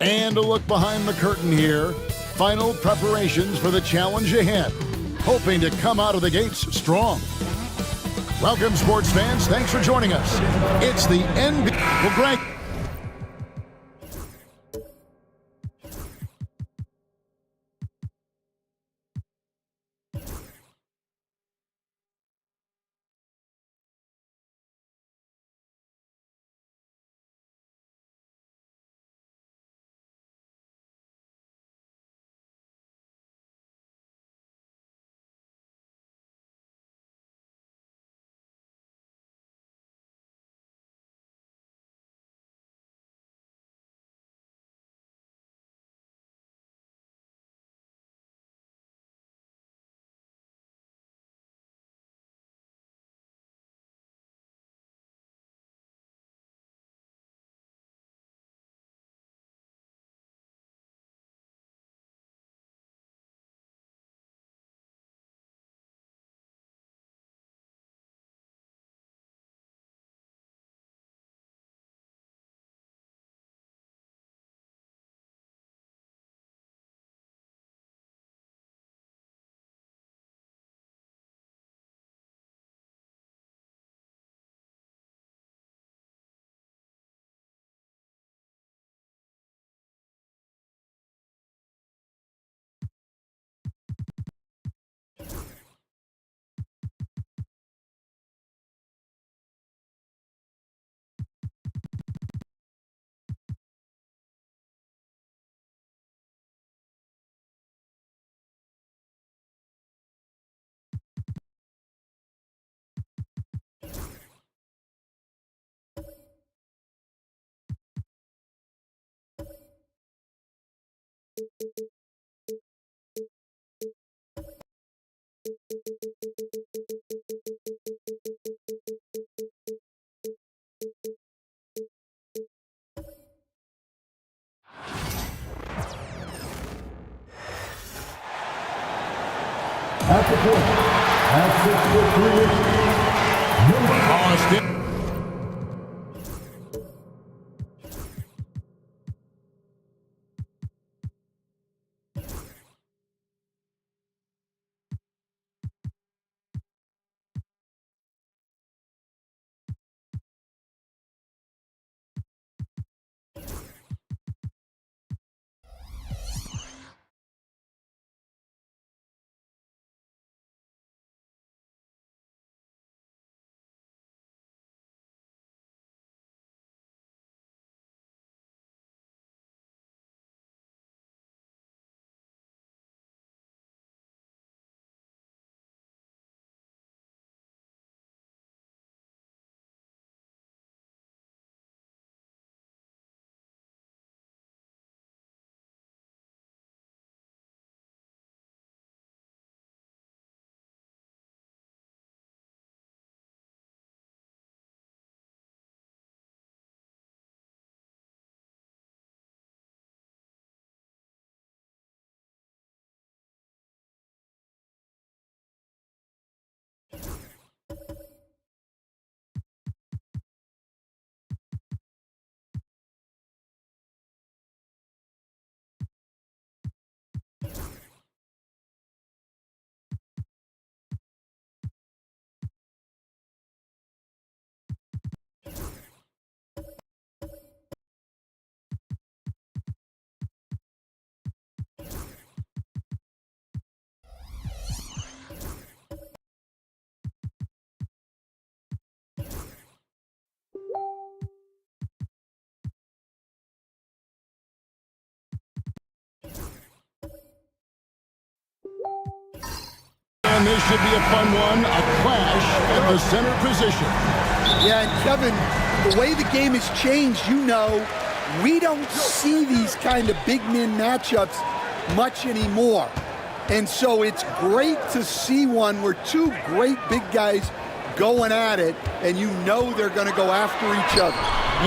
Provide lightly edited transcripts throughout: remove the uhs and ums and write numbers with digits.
And a look behind the curtain here. Final preparations for the challenge ahead. Hoping to come out of the gates strong. Welcome, sports fans. Thanks for joining us. It's the NBA. Well, Greg. At the point, at 6'3", Austin. And this should be a fun one, a clash at the center position. Yeah, and Kevin, the way the game has changed, we don't see these kind of big men matchups much anymore. And so it's great to see one where two great big guys going at it, and they're going to go after each other.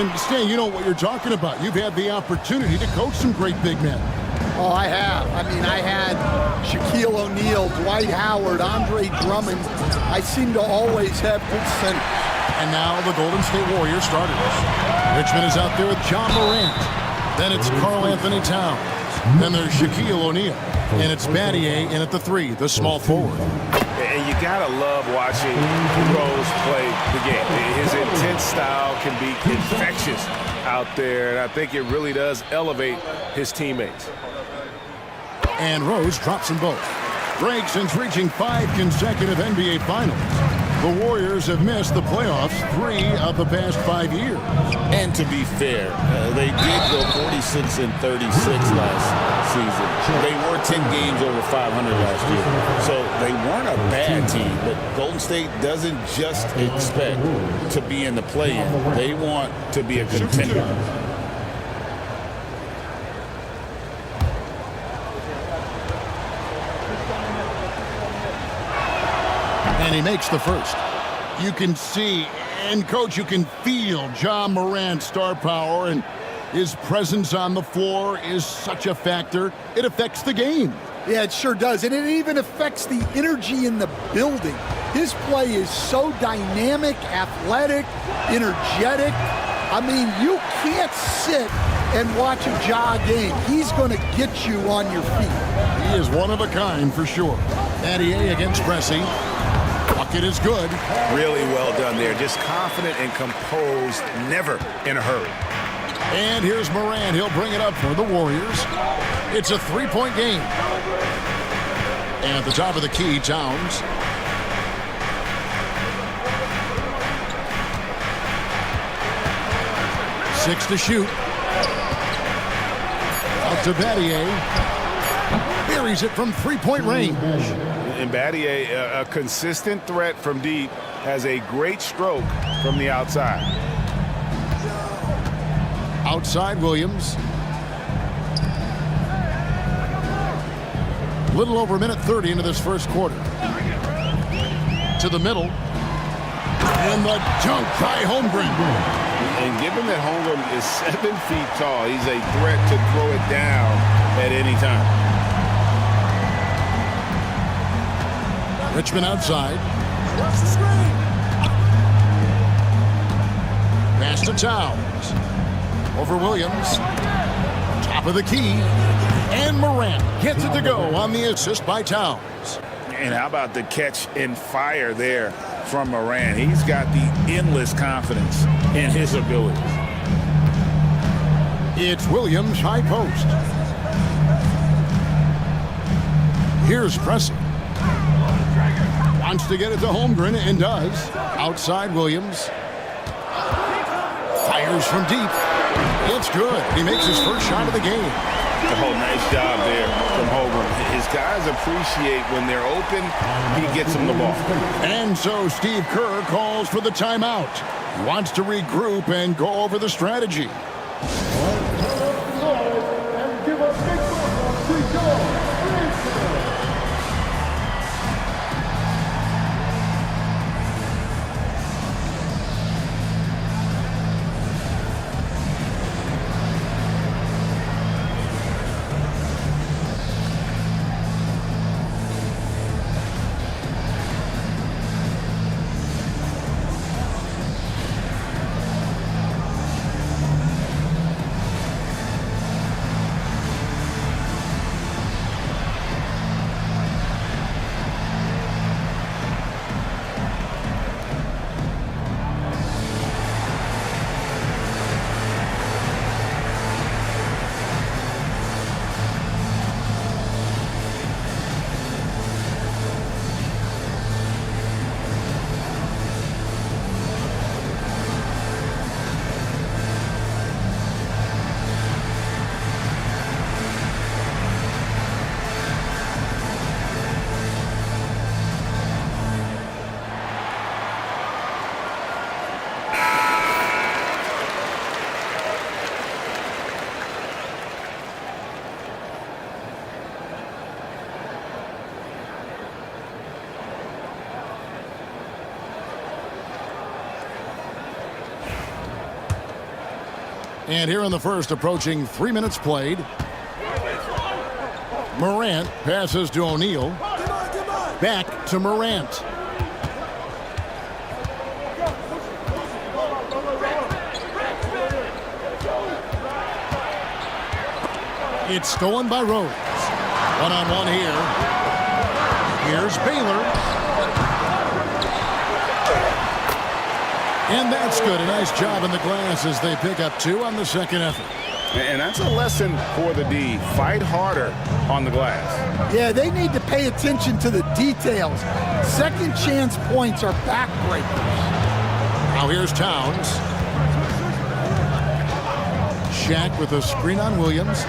And Stan, you know what you're talking about. You've had the opportunity to coach some great big men. Oh, I have. I had Shaquille O'Neal, Dwight Howard, Andre Drummond. I seem to always have good centers. And now the Golden State Warriors starters. Richmond is out there with John Morant. Then it's Karl Anthony Towns. Then there's Shaquille O'Neal. And it's Battier in at the 3, the small forward. And you gotta love watching Rose play the game. His intense style can be infectious out there, and I think it really does elevate his teammates. And Rose drops them both. Greg, since reaching 5 consecutive NBA Finals, the Warriors have missed the playoffs 3 of the past 5 years. And to be fair, they did go 46-36 last season. They were 10 games over 500 last year. So they weren't a bad team, but Golden State doesn't just expect to be in the play-in. They want to be a contender. And he makes the first. You can see, and Coach, you can feel John Morant's star power, and his presence on the floor is such a factor. It affects the game. Yeah, it sure does. And it even affects the energy in the building. His play is so dynamic, athletic, energetic. You can't sit and watch a Ja game. He's going to get you on your feet. He is one of a kind for sure. Battier against Pressey. Bucket is good. Really well done there. Just confident and composed, never in a hurry. And here's Morant. He'll bring it up for the Warriors. It's a 3-point game. And at the top of the key, Towns. Six to shoot. Out to Battier. Buries it from 3-point range. And Battier, a consistent threat from deep, has a great stroke from the outside. Outside Williams. Little over a minute 30 into this first quarter. To the middle. And the dunk by Holmgren. And given that Holmgren is 7 feet tall, he's a threat to throw it down at any time. Richmond outside. Pass to Towns. Over Williams. Top of the key. And Morant gets it to go on the assist by Towns. And how about the catch and fire there from Morant? He's got the endless confidence in his abilities. It's Williams, high post. Here's Pressey. Wants to get it to Holmgren and does. Outside Williams. Fires from deep. It's good. He makes his first shot of the game. Oh, nice job there from Holmgren. His guys appreciate when they're open, he gets them the ball. And so Steve Kerr calls for the timeout. He wants to regroup and go over the strategy. And here in the first, approaching 3 minutes played. Morant passes to O'Neal. Back to Morant. It's stolen by Rose. One-on-one here. Here's Baylor. And that's good. A nice job in the glass as they pick up 2 on the second effort. And that's a lesson for the D. Fight harder on the glass. Yeah, they need to pay attention to the details. Second chance points are backbreakers. Now here's Towns. Shaq with a screen on Williams.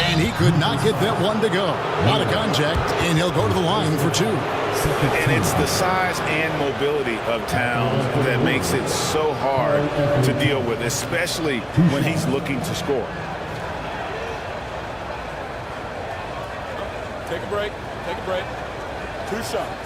And he could not get that one to go. A lot of contact, and he'll go to the line for 2. And it's the size and mobility of Towns that makes it so hard to deal with, especially when he's looking to score. Take a break. Take a break. 2 shots.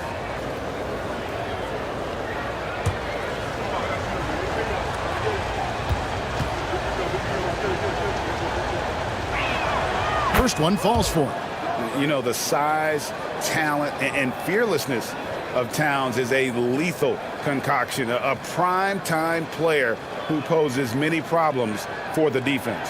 First one falls for him. You know, the size, talent, and fearlessness of Towns is a lethal concoction, a prime-time player who poses many problems for the defense.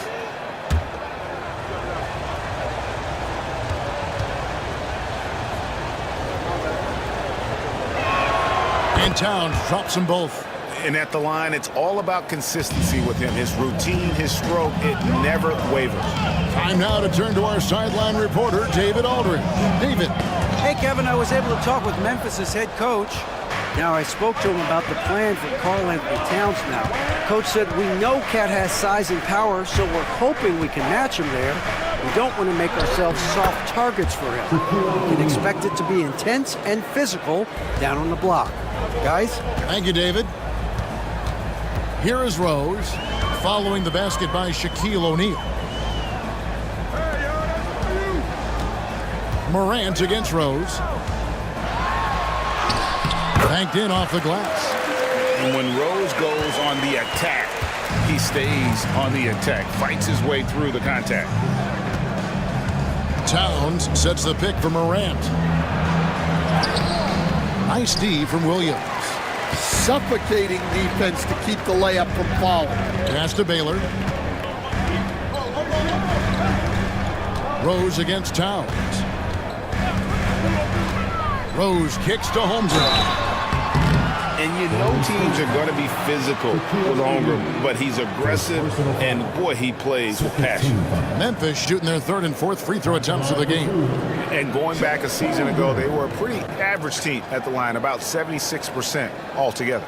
And Towns drops them both. And at the line, it's all about consistency with him. His routine, his stroke, it never wavers. Time now to turn to our sideline reporter, David Aldridge. David. Hey, Kevin, I was able to talk with Memphis' head coach. Now, I spoke to him about the plan for Karl-Anthony Towns now. Coach said, we know Cat has size and power, so we're hoping we can match him there. We don't want to make ourselves soft targets for him. You can expect it to be intense and physical down on the block. Guys? Thank you, David. Here is Rose, following the basket by Shaquille O'Neal. Morant against Rose. Banked in off the glass. And when Rose goes on the attack, he stays on the attack, fights his way through the contact. Towns sets the pick for Morant. Nice D from Williams. Suffocating defense to keep the layup from falling. Pass to Baylor. Rose against Towns. Rose kicks to Holmgren. And you know teams are going to be physical with Holmgren, but he's aggressive, and boy, he plays with passion. Memphis shooting their 3rd and 4th free throw attempts of the game. And going back a season ago, they were a pretty average team at the line, about 76% altogether.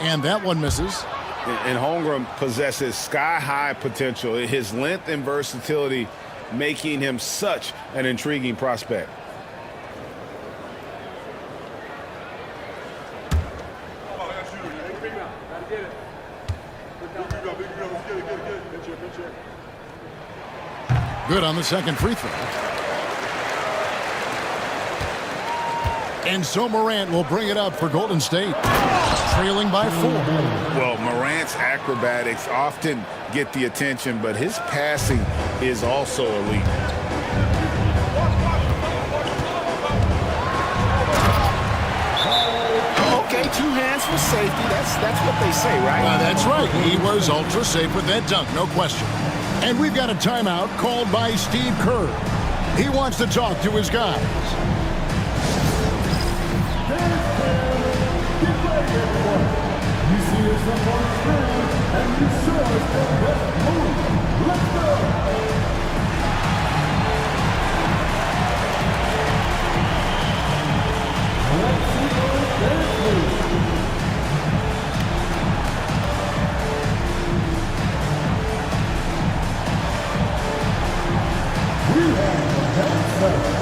And that one misses. And Holmgren possesses sky-high potential. His length and versatility making him such an intriguing prospect. Good on the second free throw. And so Morant will bring it up for Golden State, trailing by 4. Well, Morant's acrobatics often get the attention, but his passing is also elite. Okay, 2 hands for safety. That's what they say, right? That's right. He was ultra safe with that dunk, no question. And we've got a timeout called by Steve Kerr. He wants to talk to his guys. You see yourself on screen, and you show us the best move. Let's go! Let's see those dance moves. We have the dancer.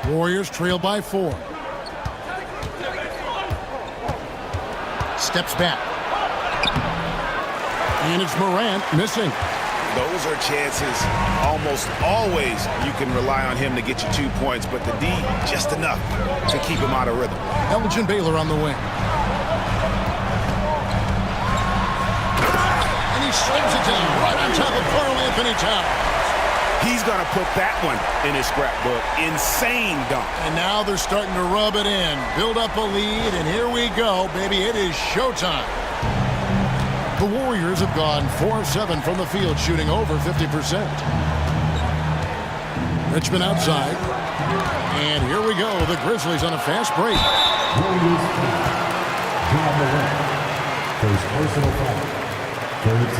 Warriors trail by 4. Steps back. And it's Morant missing. Those are chances almost always you can rely on him to get you 2 points, but the D just enough to keep him out of rhythm. Elgin Baylor on the wing. And he slams it down right on top of Karl Anthony Towns. He's going to put that one in his scrapbook. Insane dunk. And now they're starting to rub it in. Build up a lead, and here we go, baby. It is showtime. The Warriors have gone 4 of 7 from the field, shooting over 50%. Richmond outside. And here we go. The Grizzlies on a fast break.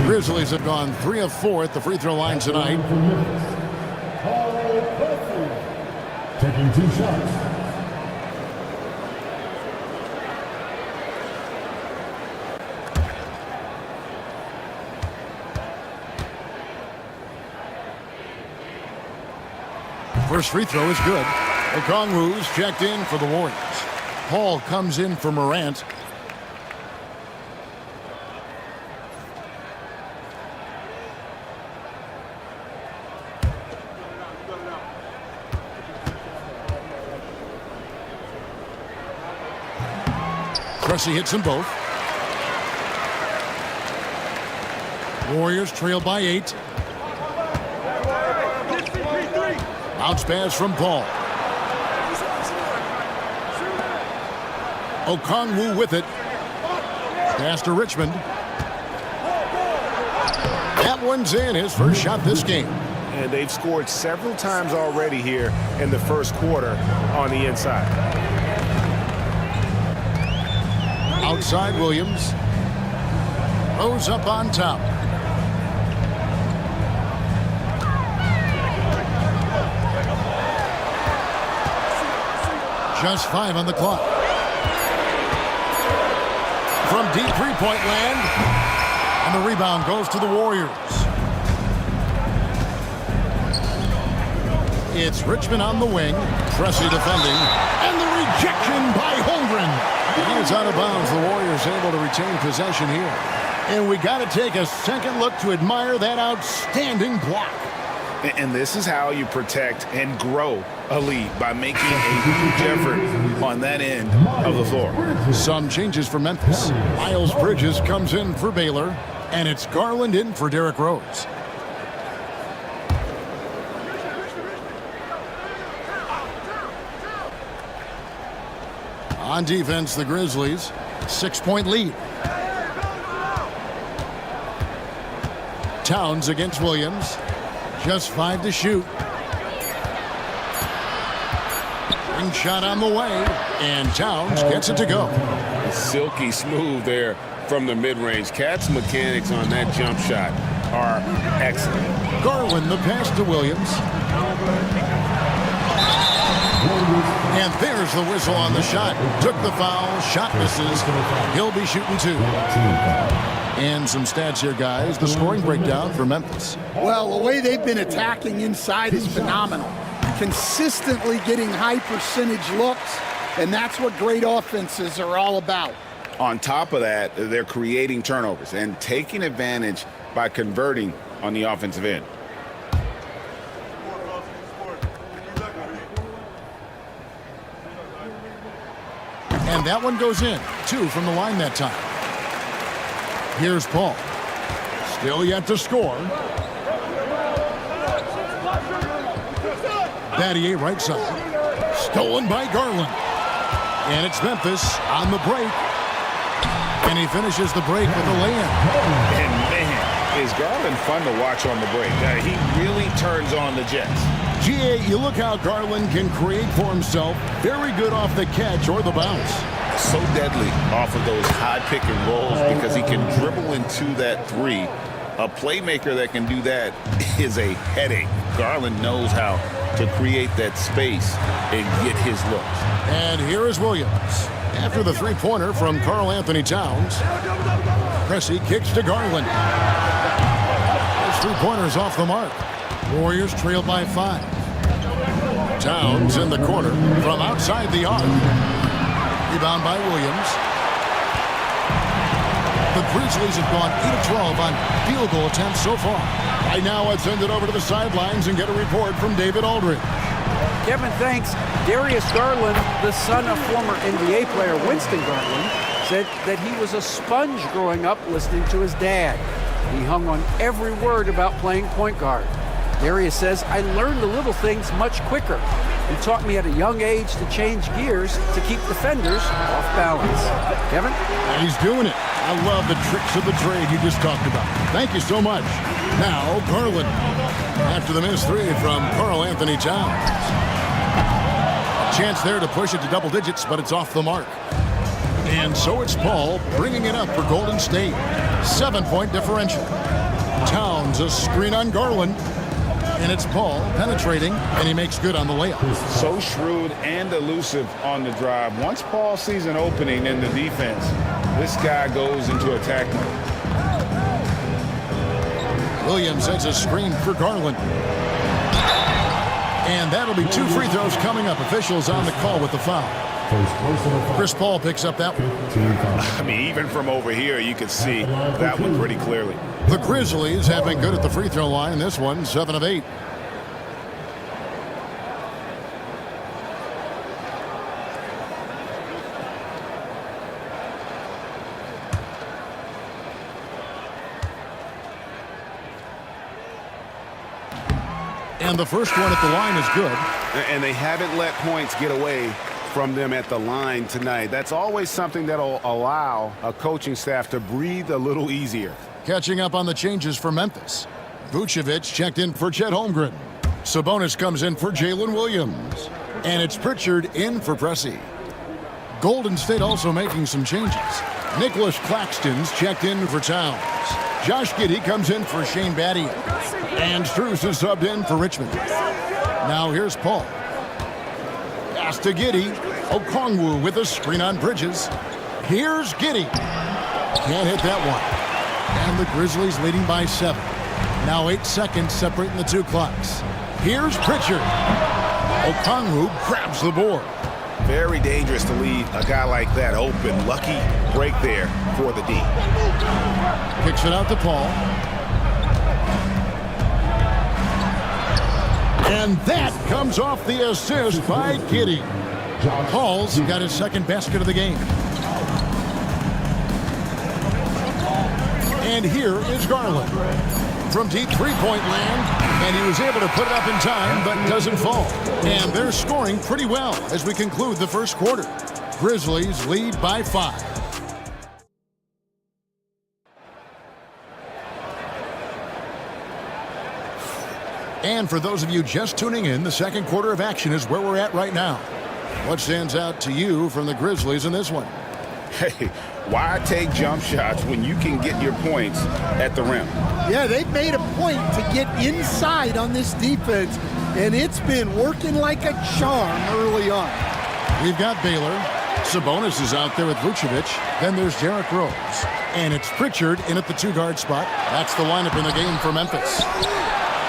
Grizzlies have gone 3 of 4 at the free throw line tonight. Taking 2 shots. First free throw is good. Okongwu's checked in for the Warriors. Paul comes in for Morant. Pressey hits them both. Warriors trail by 8. Bounce pass from Paul. Okongwu with it. Pass to Richmond. That one's in. His first shot this game. And they've scored several times already here in the first quarter on the inside. Outside Williams. Rose up on top. Just 5 on the clock. From deep three-point land. And the rebound goes to the Warriors. It's Richmond on the wing. Pressey defending. And the rejection by Holmgren. He is out of bounds. The Warriors able to retain possession here. And we got to take a second look to admire that outstanding block. And this is how you protect and grow a lead, by making a huge effort on that end of the floor. Some changes for Memphis. Miles Bridges comes in for Baylor, and it's Garland in for Derrick Rose. On defense, the Grizzlies, 6-point lead. Towns against Williams. Just 5 to shoot. Ring shot on the way, and Towns gets it to go. Silky smooth there from the mid-range. Cat's mechanics on that jump shot are excellent. Garland the pass to Williams. And there's the whistle on the shot. Took the foul, shot misses. He'll be shooting 2. And some stats here, guys. The scoring breakdown for Memphis. Well, the way they've been attacking inside is phenomenal. Consistently getting high percentage looks, and that's what great offenses are all about. On top of that, they're creating turnovers and taking advantage by converting on the offensive end. And that one goes in. 2 from the line that time. Here's Paul. Still yet to score. Battier right side. Stolen by Garland. And it's Memphis on the break. And he finishes the break with a layup. And man, is Garland fun to watch on the break. He really turns on the Jets. GA, you look how Garland can create for himself. Very good off the catch or the bounce. So deadly off of those high pick and rolls because he can dribble into that 3. A playmaker that can do that is a headache. Garland knows how to create that space and get his looks. And here is Williams. After the three-pointer from Karl Anthony Towns. Pressey kicks to Garland. His three-pointer's off the mark. Warriors trail by 5. Towns in the corner from outside the arc. Rebound by Williams. The Grizzlies have gone 8 of 12 on field goal attempts so far. Right now, let's send it over to the sidelines and get a report from David Aldridge. Kevin, thanks. Darius Garland, the son of former NBA player Winston Garland, said that he was a sponge growing up listening to his dad. He hung on every word about playing point guard. Darius says, I learned the little things much quicker. He taught me at a young age to change gears to keep defenders off balance. Kevin? He's doing it. I love the tricks of the trade you just talked about. Thank you so much. Now, Garland. After the missed three from Karl Anthony Towns. A chance there to push it to double digits, but it's off the mark. And so it's Paul bringing it up for Golden State. 7-point differential. Towns a screen on Garland. And it's Paul penetrating, and he makes good on the layup. So shrewd and elusive on the drive. Once Paul sees an opening in the defense, this guy goes into attack mode. Williams sets a screen for Garland. And that'll be 2 free throws coming up. Officials on the call with the foul. Chris Paul picks up that one. I mean, even from over here, you can see that one pretty clearly. The Grizzlies have been good at the free throw line. This one, 7 of 8. And the first one at the line is good. And they haven't let points get away from them at the line tonight. That's always something that'll allow a coaching staff to breathe a little easier. Catching up on the changes for Memphis. Vucevic checked in for Chet Holmgren. Sabonis comes in for Jalen Williams. And it's Pritchard in for Pressey. Golden State also making some changes. Nicholas Claxton's checked in for Towns. Josh Giddey comes in for Shane Battier. And Strus is subbed in for Richmond. Now here's Paul. Pass to Giddey. Okongwu with a screen on Bridges. Here's Giddey. Can't hit that one. And the Grizzlies leading by 7. Now 8 seconds separating the two clocks. Here's Pritchard. Okongwu grabs the board. Very dangerous to leave a guy like that open. Lucky break there for the D. Kicks it out to Paul. And that comes off the assist by Giddey. Paul's got his second basket of the game. And here is Garland. From deep three-point land, and he was able to put it up in time, but doesn't fall. And they're scoring pretty well as we conclude the first quarter. Grizzlies lead by 5. And for those of you just tuning in, the second quarter of action is where we're at right now. What stands out to you from the Grizzlies in this one? Hey, why take jump shots when you can get your points at the rim? Yeah, they've made a point to get inside on this defense, and it's been working like a charm early on. We've got Baylor. Sabonis is out there with Vucevic. Then there's Derrick Rose. And it's Pritchard in at the 2-guard spot. That's the lineup in the game for Memphis.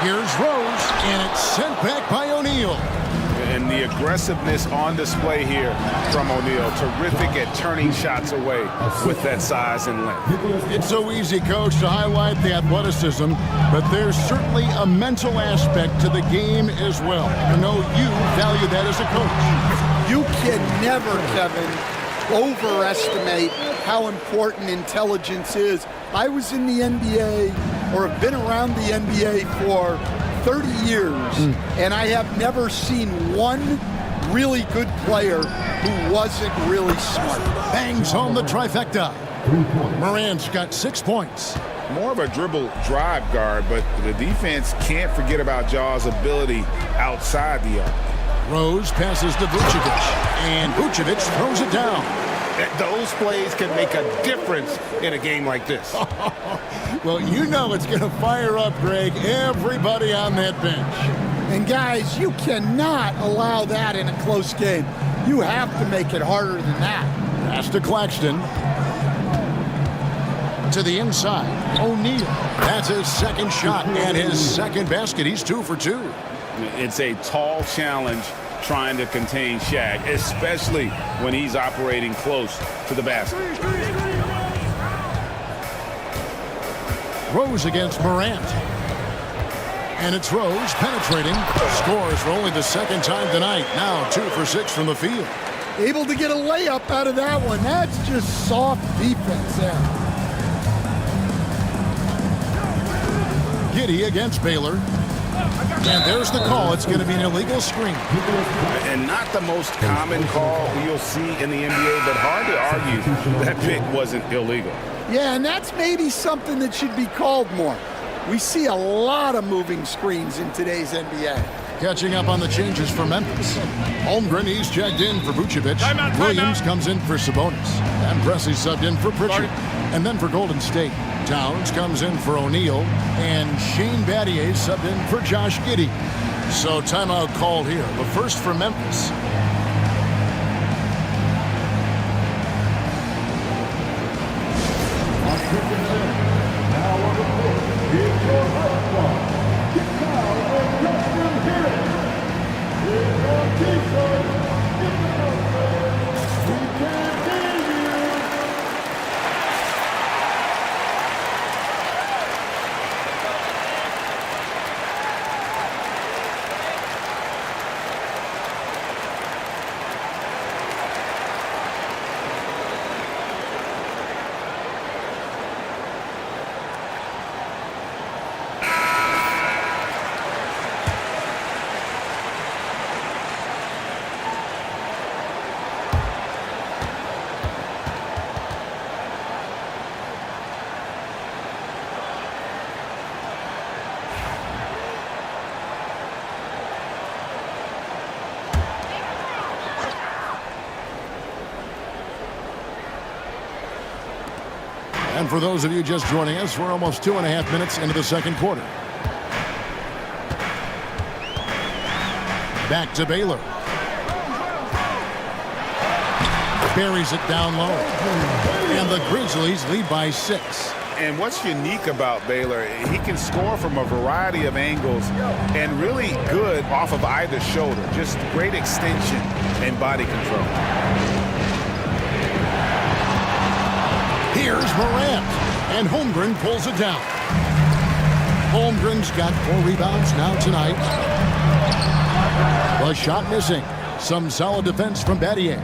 Here's Rose, and it's sent back by O'Neal. And the aggressiveness on display here from O'Neal. Terrific at turning shots away with that size and length. It's so easy, Coach, to highlight the athleticism, but there's certainly a mental aspect to the game as well. I know you value that as a coach. You can never, Kevin, overestimate how important intelligence is. I was in the NBA, or have been around the NBA for 30 years, and I have never seen one really good player who wasn't really smart. Bangs home the trifecta. Morant's got 6 points. More of a dribble drive guard, but the defense can't forget about Jaw's ability outside the arc. Rose passes to Vucevic, and Vucevic throws it down. Those plays can make a difference in a game like this. Well, you know it's going to fire up, Greg, everybody on that bench. And guys, you cannot allow that in a close game. You have to make it harder than that. Pass to Claxton. To the inside, O'Neal. That's his second shot and his second basket. He's 2 for 2. It's a tall challenge trying to contain Shaq, especially when he's operating close to the basket. Rose against Morant. And it's Rose penetrating. Scores for only the second time tonight. Now 2 for 6 from the field. Able to get a layup out of that one. That's just soft defense there. Giddey against Baylor. And there's the call. It's going to be an illegal screen. And not the most common call you'll see in the NBA, but hard to argue that pick wasn't illegal. Yeah, and that's maybe something that should be called more. We see a lot of moving screens in today's NBA. Catching up on the changes for Memphis. Holmgren, he's checked in for Vucevic. Williams comes in for Sabonis. And Pressey subbed in for Pritchard. And then for Golden State, Towns comes in for O'Neal. And Shane Battier subbed in for Josh Giddey. So timeout called here. The first for Memphis. Now on the court, here's your host squad. Get down and Justin Hill. Here's your t-shirt. Get the number. We can't hear you. And for those of you just joining us, we're almost 2.5 minutes into the second quarter. Back to Baylor. Buries it down low. And the Grizzlies lead by 6. And what's unique about Baylor, he can score from a variety of angles and really good off of either shoulder. Just great extension and body control. Here's Morant, and Holmgren pulls it down. Holmgren's got 4 rebounds now tonight. A shot missing. Some solid defense from Battier.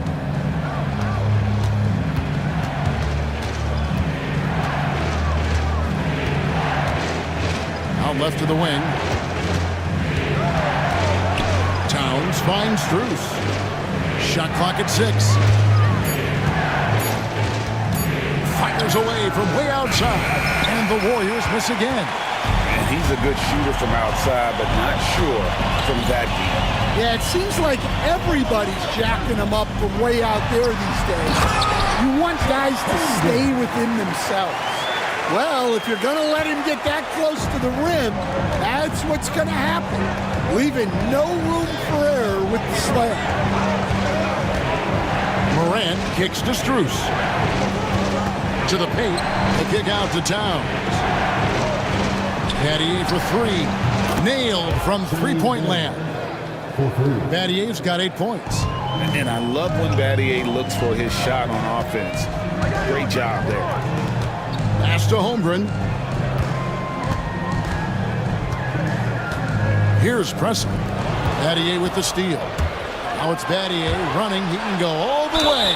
Out left to the wing. Towns finds Strus. Shot clock at 6. Fires away from way outside, and the Warriors miss again. And he's a good shooter from outside, but not sure from that deep. Yeah, it seems like everybody's jacking them up from way out there these days. You want guys to stay within themselves. Well, if you're going to let him get that close to the rim, that's what's going to happen. Leaving no room for error with the slam. Morant kicks to Strus. To the paint, the kick out to Towns. Battier for 3. Nailed from three-point land. Battier's got 8 points. And I love when Battier looks for his shot on offense. Great job there. Pass to Holmgren. Here's Pressey. Battier with the steal. Now it's Battier running. He can go all the way.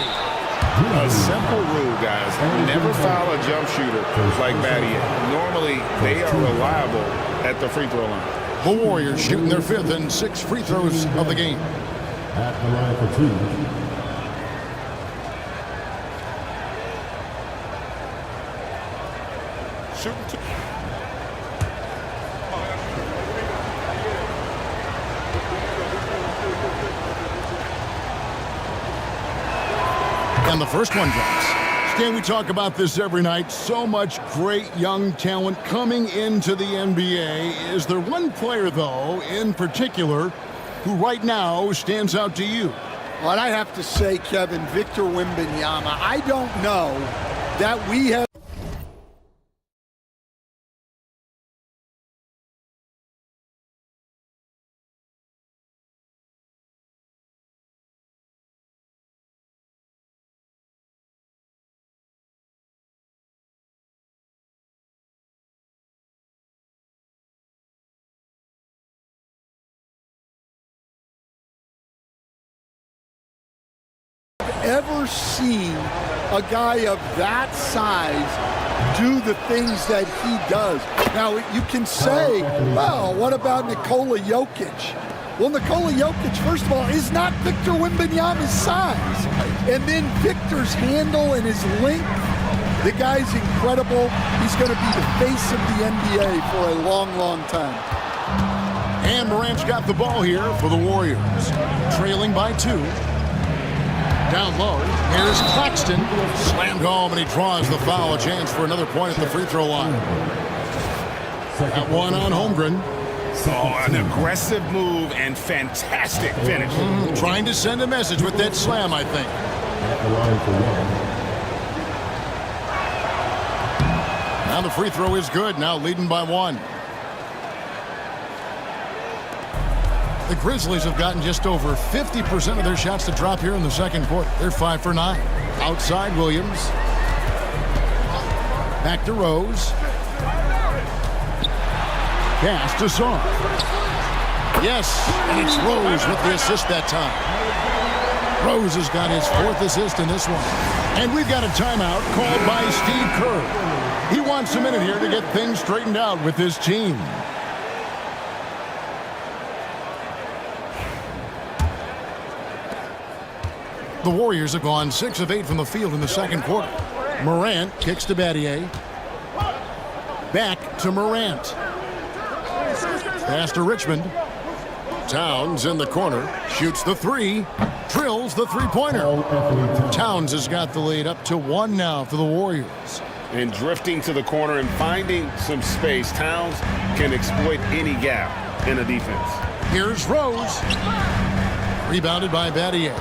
A simple rule, guys. Never foul a jump shooter like Battier. Normally, they are reliable at the free throw line. The Warriors shooting their 5th and 6th free throws of the game. At the line for 2. Shooting 2. And the first one drops. Stan, we talk about this every night. So much great young talent coming into the NBA. Is there one player, though, in particular, who right now stands out to you? Well, I have to say, Kevin, Victor Wembanyama. I don't know that we have ever seen a guy of that size do the things that he does. Now, you can say, well, what about Nikola Jokic? Well, Nikola Jokic, first of all, is not Victor Wembanyama's size. And then Victor's handle and his length, the guy's incredible. He's going to be the face of the NBA for a long, long time. And Morant's got the ball here for the Warriors, trailing by 2. Down low, here's Claxton. Slammed home, and he draws the foul. A chance for another point at the free throw line. That one on Holmgren. Oh, an aggressive move and fantastic finish. Trying to send a message with that slam, I think. Now the free throw is good, now leading by 1. The Grizzlies have gotten just over 50% of their shots to drop here in the second quarter. They're 5 for 9. Outside Williams. Back to Rose. Pass to Song. Yes, and it's Rose with the assist that time. Rose has got his 4th assist in this one. And we've got a timeout called by Steve Kerr. He wants a minute here to get things straightened out with his team. The Warriors have gone 6 of 8 from the field in the second quarter. Morant kicks to Battier. Back to Morant. Pass to Richmond. Towns in the corner. Shoots the 3. Drills the three-pointer. Towns has got the lead up to 1 now for the Warriors. And drifting to the corner and finding some space, Towns can exploit any gap in a defense. Here's Rose. Rebounded by Battier.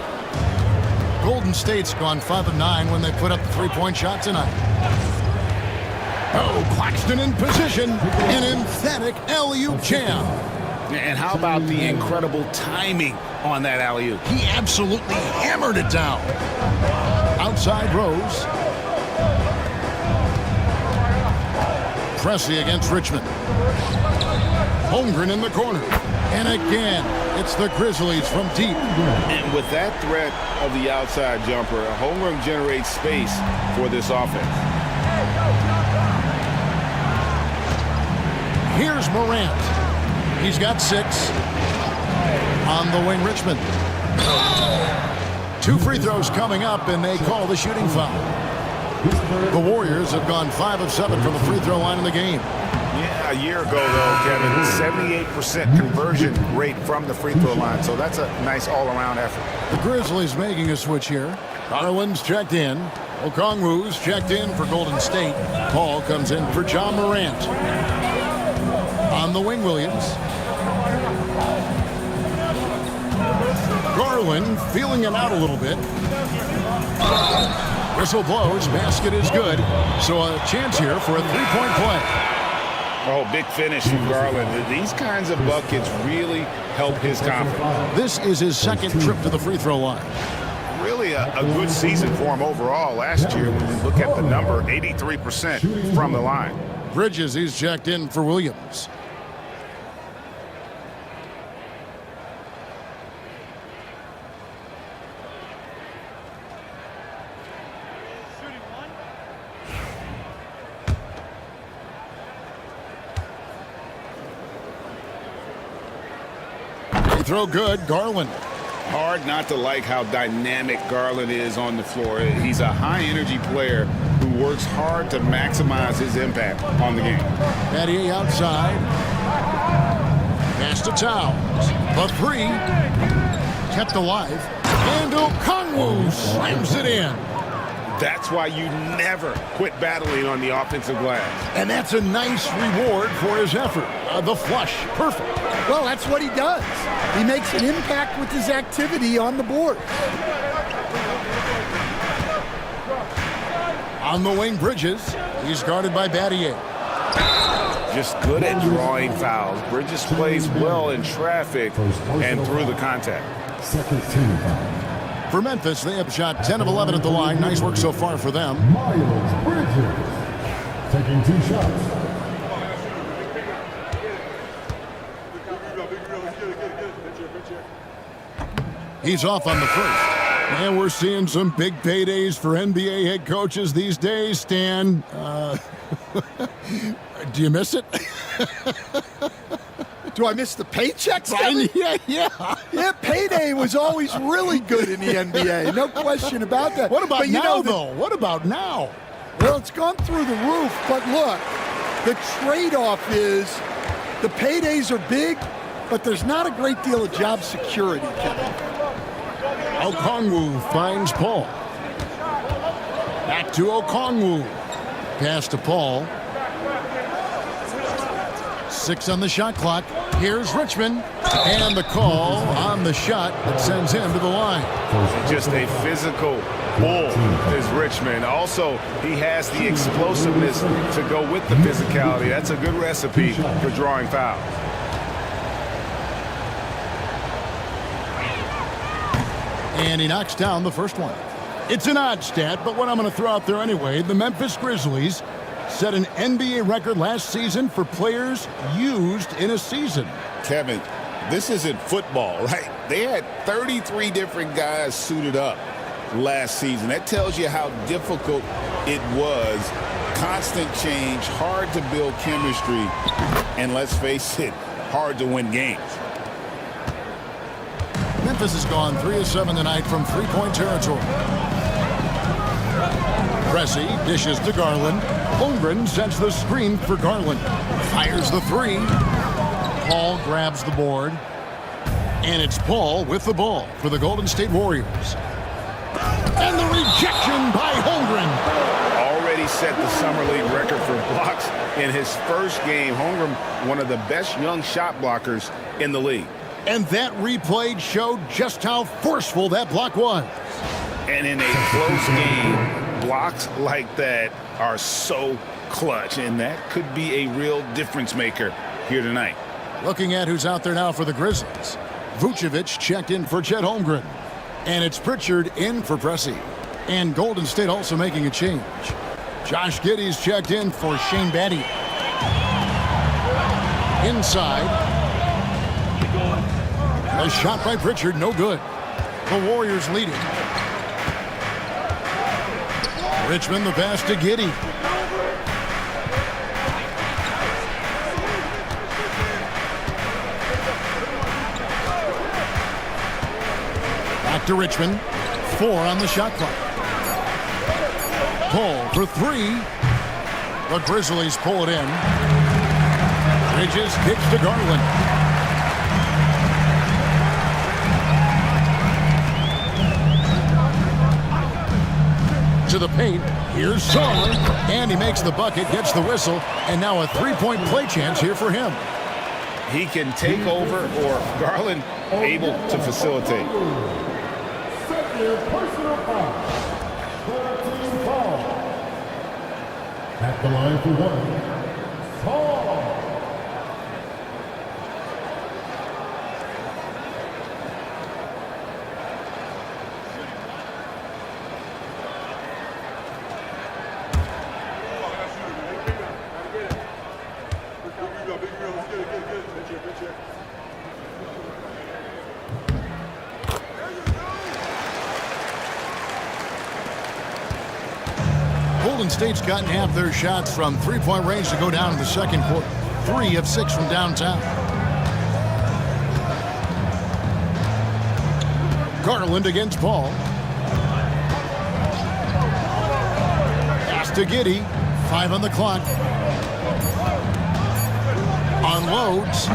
Golden State's gone 5 of 9 when they put up the three-point shot tonight. Oh, Claxton in position. An emphatic alley-oop jam. And how about the incredible timing on that alley-oop? He absolutely hammered it down. Outside Rose. Pressey against Richmond. Holmgren in the corner. And again, it's the Grizzlies from deep. And with that threat of the outside jumper, Holmgren generates space for this offense. Here's Morant. He's got 6. On the wing, Richmond. 2 free throws coming up, and they call the shooting foul. The Warriors have gone 5 of 7 from the free throw line in the game. Yeah, a year ago, though, Kevin, 78% conversion rate from the free throw line. So that's a nice all-around effort. The Grizzlies making a switch here. Garland's checked in. Okongwu's checked in for Golden State. Paul comes in for John Morant. On the wing, Williams. Garland feeling him out a little bit. Whistle blows. Basket is good. So a chance here for a three-point play. Oh, big finish from Garland. These kinds of buckets really help his confidence. This is his second trip to the free throw line. Really a good season for him overall last year when you look at the number, 83% from the line. Bridges, he's checked in for Williams. Throw good, Garland. Hard not to like how dynamic Garland is on the floor. He's a high-energy player who works hard to maximize his impact on the game. Battier outside. Pass to Towns. The 3. Kept alive. And Okongwu slams it in. That's why you never quit battling on the offensive glass. And that's a nice reward for his effort. The flush. Perfect. Well, that's what he does. He makes an impact with his activity on the board. On the wing, Bridges. He's guarded by Battier. Just good at drawing fouls. Bridges plays well in traffic and through the contact. Second team foul. For Memphis, they have shot 10 of 11 at the line. Nice work so far for them. Miles Bridges taking 2 shots. He's off on the first. And we're seeing some big paydays for NBA head coaches these days, Stan. Do you miss it? Do I miss the paychecks, Kevin? Yeah, payday was always really good in the NBA. No question about that. What about but now, though? What about now? Well, it's gone through the roof, but look, the trade-off is the paydays are big, but there's not a great deal of job security, Kevin. Okongwu finds Paul. Back to Okongwu. Pass to Paul. 6 on the shot clock. Here's Richmond. And the call on the shot that sends him to the line. Just a physical bull is Richmond. Also, he has the explosiveness to go with the physicality. That's a good recipe for drawing fouls. And he knocks down the first one. It's an odd stat, but what I'm going to throw out there anyway, the Memphis Grizzlies set an NBA record last season for players used in a season. Kevin, this isn't football, right? They had 33 different guys suited up last season. That tells you how difficult it was. Constant change, hard to build chemistry, and let's face it, hard to win games. Memphis has gone 3 of 7 tonight from three-point territory. Pressey dishes to Garland. Holmgren sets the screen for Garland. Fires the 3. Paul grabs the board. And it's Paul with the ball for the Golden State Warriors. And the rejection by Holmgren. Already set the Summer League record for blocks in his first game. Holmgren, one of the best young shot blockers in the league. And that replay showed just how forceful that block was. And in a close game, blocks like that are so clutch, and that could be a real difference maker here tonight. Looking at who's out there now for the Grizzlies. Vucevic checked in for Chet Holmgren. And it's Pritchard in for Pressey. And Golden State also making a change. Josh Giddey's checked in for Shane Battier. Inside. A shot by Pritchard, no good. The Warriors leading. Richmond the pass to Giddey. Back to Richmond. 4 on the shot clock. Paul for 3. The Grizzlies pull it in. Bridges kicks to Garland. To the paint. Here's Song. And he makes the bucket, gets the whistle, and now a three-point play chance here for him. He can take over, or Garland able to facilitate. Second personal foul. 13 foul. At the line for 1. Paul. Golden State's gotten half their shots from three-point range to go down in the second quarter. 3 of 6 from downtown. Garland against Paul. Pass to Giddey. 5 on the clock. Unloads.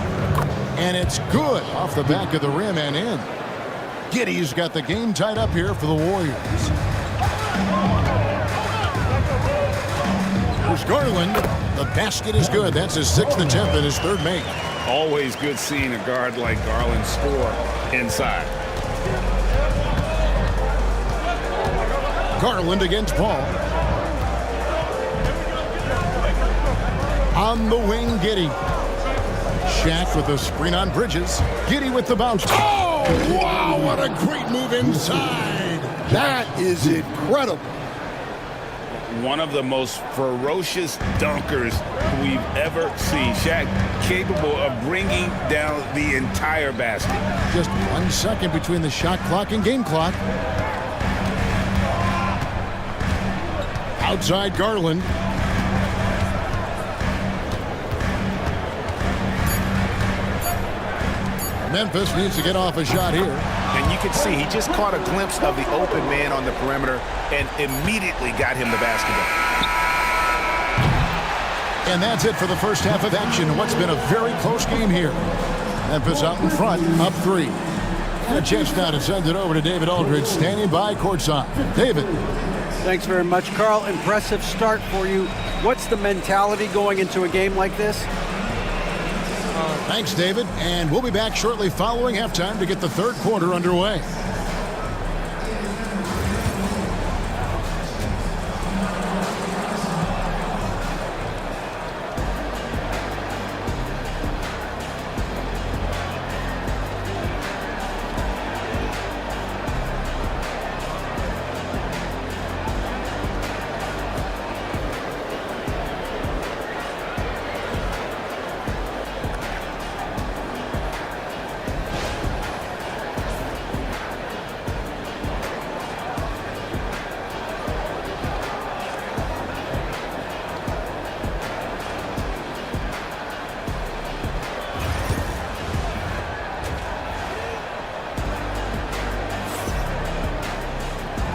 And it's good off the back of the rim and in. Giddey's got the game tied up here for the Warriors. Here's Garland. The basket is good. That's his 6th attempt and his 3rd make. Always good seeing a guard like Garland score inside. Garland against Paul. On the wing, Giddey. Shaq with the screen on Bridges. Giddey with the bounce. Oh, wow, what a great move inside. That is incredible. One of the most ferocious dunkers we've ever seen. Shaq capable of bringing down the entire basket. Just 1 second between the shot clock and game clock. Outside Garland. Memphis needs to get off a shot here. And you can see he just caught a glimpse of the open man on the perimeter and immediately got him the basketball. And that's it for the first half of action in what's been a very close game here. Memphis out in front, up 3. And a chance now to send it over to David Aldridge, standing by courtside. David. Thanks very much, Carl. Impressive start for you. What's the mentality going into a game like this? Thanks, David. And we'll be back shortly following halftime to get the third quarter underway.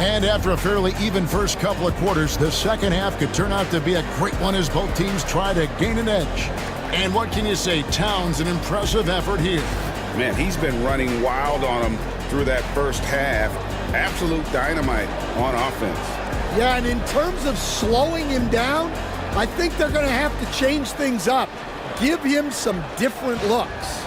And after a fairly even first couple of quarters, the second half could turn out to be a great one as both teams try to gain an edge. And what can you say? Towns, an impressive effort here. Man, he's been running wild on him through that first half. Absolute dynamite on offense. Yeah, and in terms of slowing him down, I think they're going to have to change things up. Give him some different looks.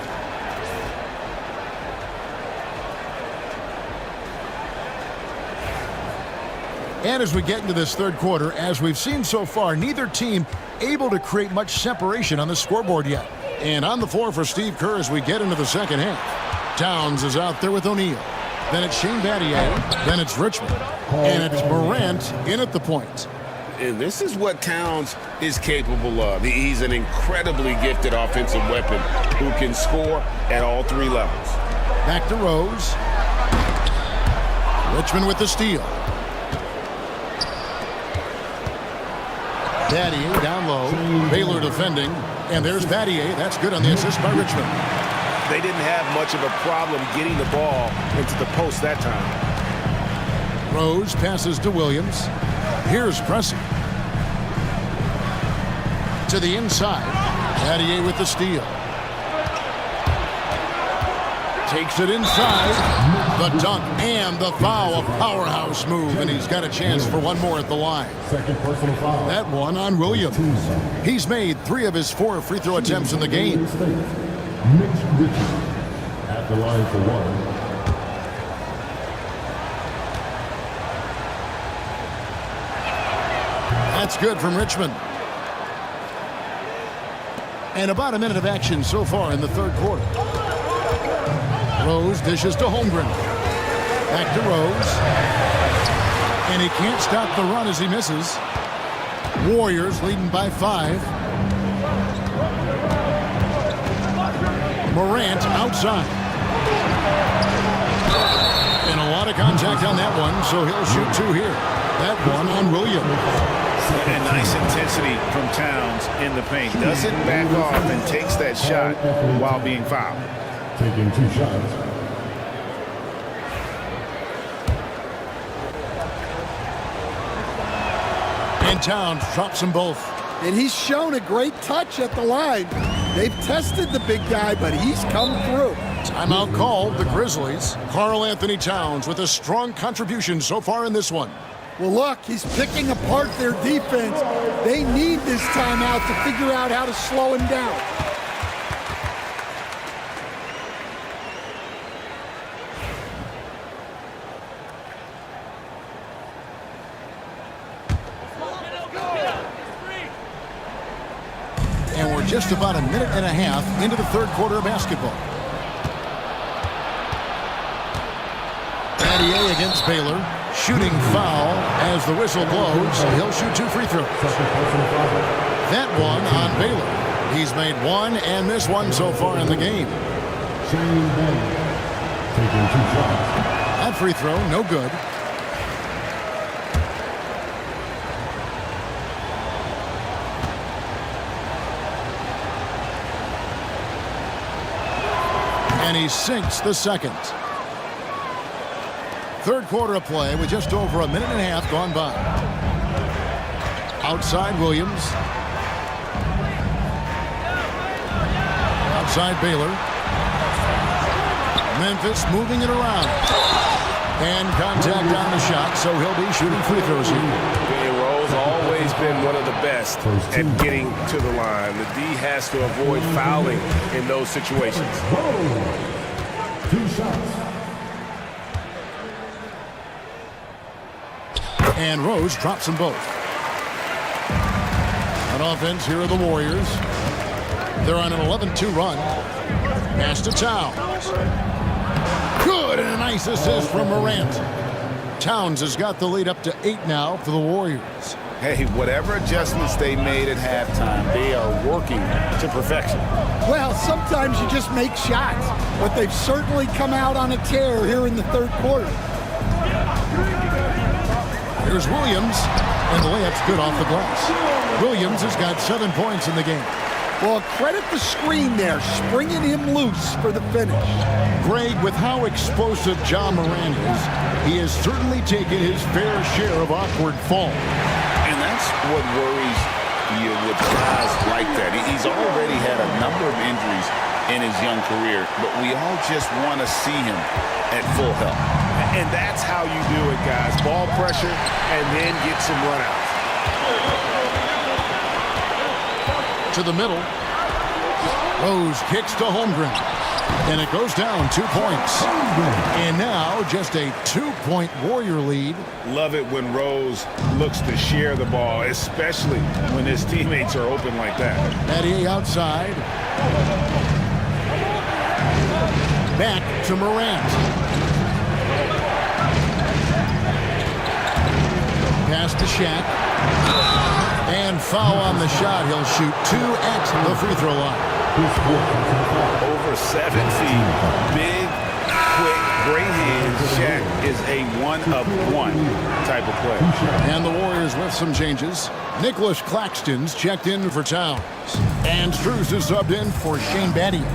And as we get into this third quarter, as we've seen so far, neither team able to create much separation on the scoreboard yet. And on the floor for Steve Kerr as we get into the second half. Towns is out there with O'Neal. Then it's Shane Battier. Then it's Richmond. And it's Morant in at the point. And this is what Towns is capable of. He's an incredibly gifted offensive weapon who can score at all 3 levels. Back to Rose. Richmond with the steal. Battier down low. Baylor defending. And there's Battier. That's good on the assist by Richmond. They didn't have much of a problem getting the ball into the post that time. Rose passes to Williams. Here's Pressey. To the inside. Battier with the steal. Takes it inside. The dunk and the foul. A powerhouse move. And he's got a chance for one more at the line. Second personal foul. That one on Williams. He's made 3 of his 4 free throw attempts in the game. Mitch Richards at the line for 1. That's good from Richmond. And about a minute of action so far in the third quarter. Rose dishes to Holmgren. Back to Rose. And he can't stop the run as he misses. Warriors leading by 5. Morant outside. And a lot of contact on that one, so he'll shoot 2 here. That one on Williams. And nice intensity from Towns in the paint. Doesn't back off and takes that shot while being fouled. Taking 2 shots. And Towns drops them both. And he's shown a great touch at the line. They've tested the big guy, but he's come through. Timeout called, the Grizzlies. Karl Anthony Towns with a strong contribution so far in this one. Well, look, he's picking apart their defense. They need this timeout to figure out how to slow him down. And we're just about a minute and a half into the third quarter of basketball. Battier against Baylor. Shooting foul as the whistle blows. He'll shoot 2 free throws. That one on Baylor. He's made 1 and missed 1 so far in the game. Shane Battier taking 2 shots. That free throw, no good. And he sinks the second. Third quarter of play with just over a minute and a half gone by. Outside Williams. Outside Baylor. Memphis moving it around. And contact on the shot, so he'll be shooting free throws here. Rose always been one of the best at getting to the line. The D has to avoid fouling in those situations. 2 shots. And Rose drops them both. On offense, here are the Warriors. They're on an 11-2 run. Pass to Towns. Good, and a nice assist from Morant. Towns has got the lead up to 8 now for the Warriors. Hey, whatever adjustments they made at halftime, they are working to perfection. Well, sometimes you just make shots, but they've certainly come out on a tear here in the third quarter. Here's Williams, and the layup's good off the glass. Williams has got 7 points in the game. Well, credit the screen there, springing him loose for the finish. Greg, with how explosive John Morant is, he has certainly taken his fair share of awkward falls. And that's what worries you with guys like that. He's already had a number of injuries in his young career, but we all just want to see him at full health. And that's how you do it, guys. Ball pressure and then get some runouts. To the middle. Rose kicks to Holmgren. And it goes down 2 points. And now just a 2-point Warrior lead. Love it when Rose looks to share the ball, especially when his teammates are open like that. Mathieu outside. Back to Morant. Pass to Shaq. And foul on the shot. He'll shoot 2 at the free throw line. Over 7 feet. Big, quick, great hands. Shaq is a one-of-one type of player. And the Warriors with some changes. Nicholas Claxton's checked in for Towns. And Strus is subbed in for Shane Battier.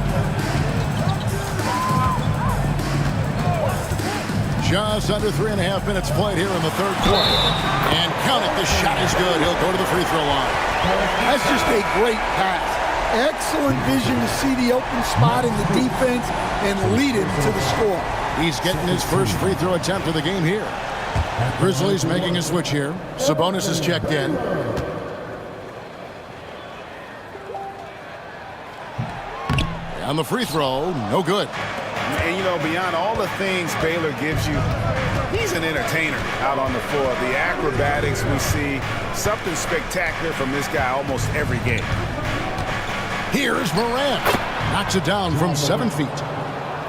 Just under 3.5 minutes played here in the third quarter. And count it, the shot is good. He'll go to the free throw line. That's just a great pass. Excellent vision to see the open spot in the defense and lead it to the score. He's getting his first free throw attempt of the game here. Grizzlies making a switch here. Sabonis is checked in. And the free throw, no good. And, you know, beyond all the things Baylor gives you, he's an entertainer out on the floor. The acrobatics we see, something spectacular from this guy almost every game. Here's Morant. Knocks it down from 7 feet.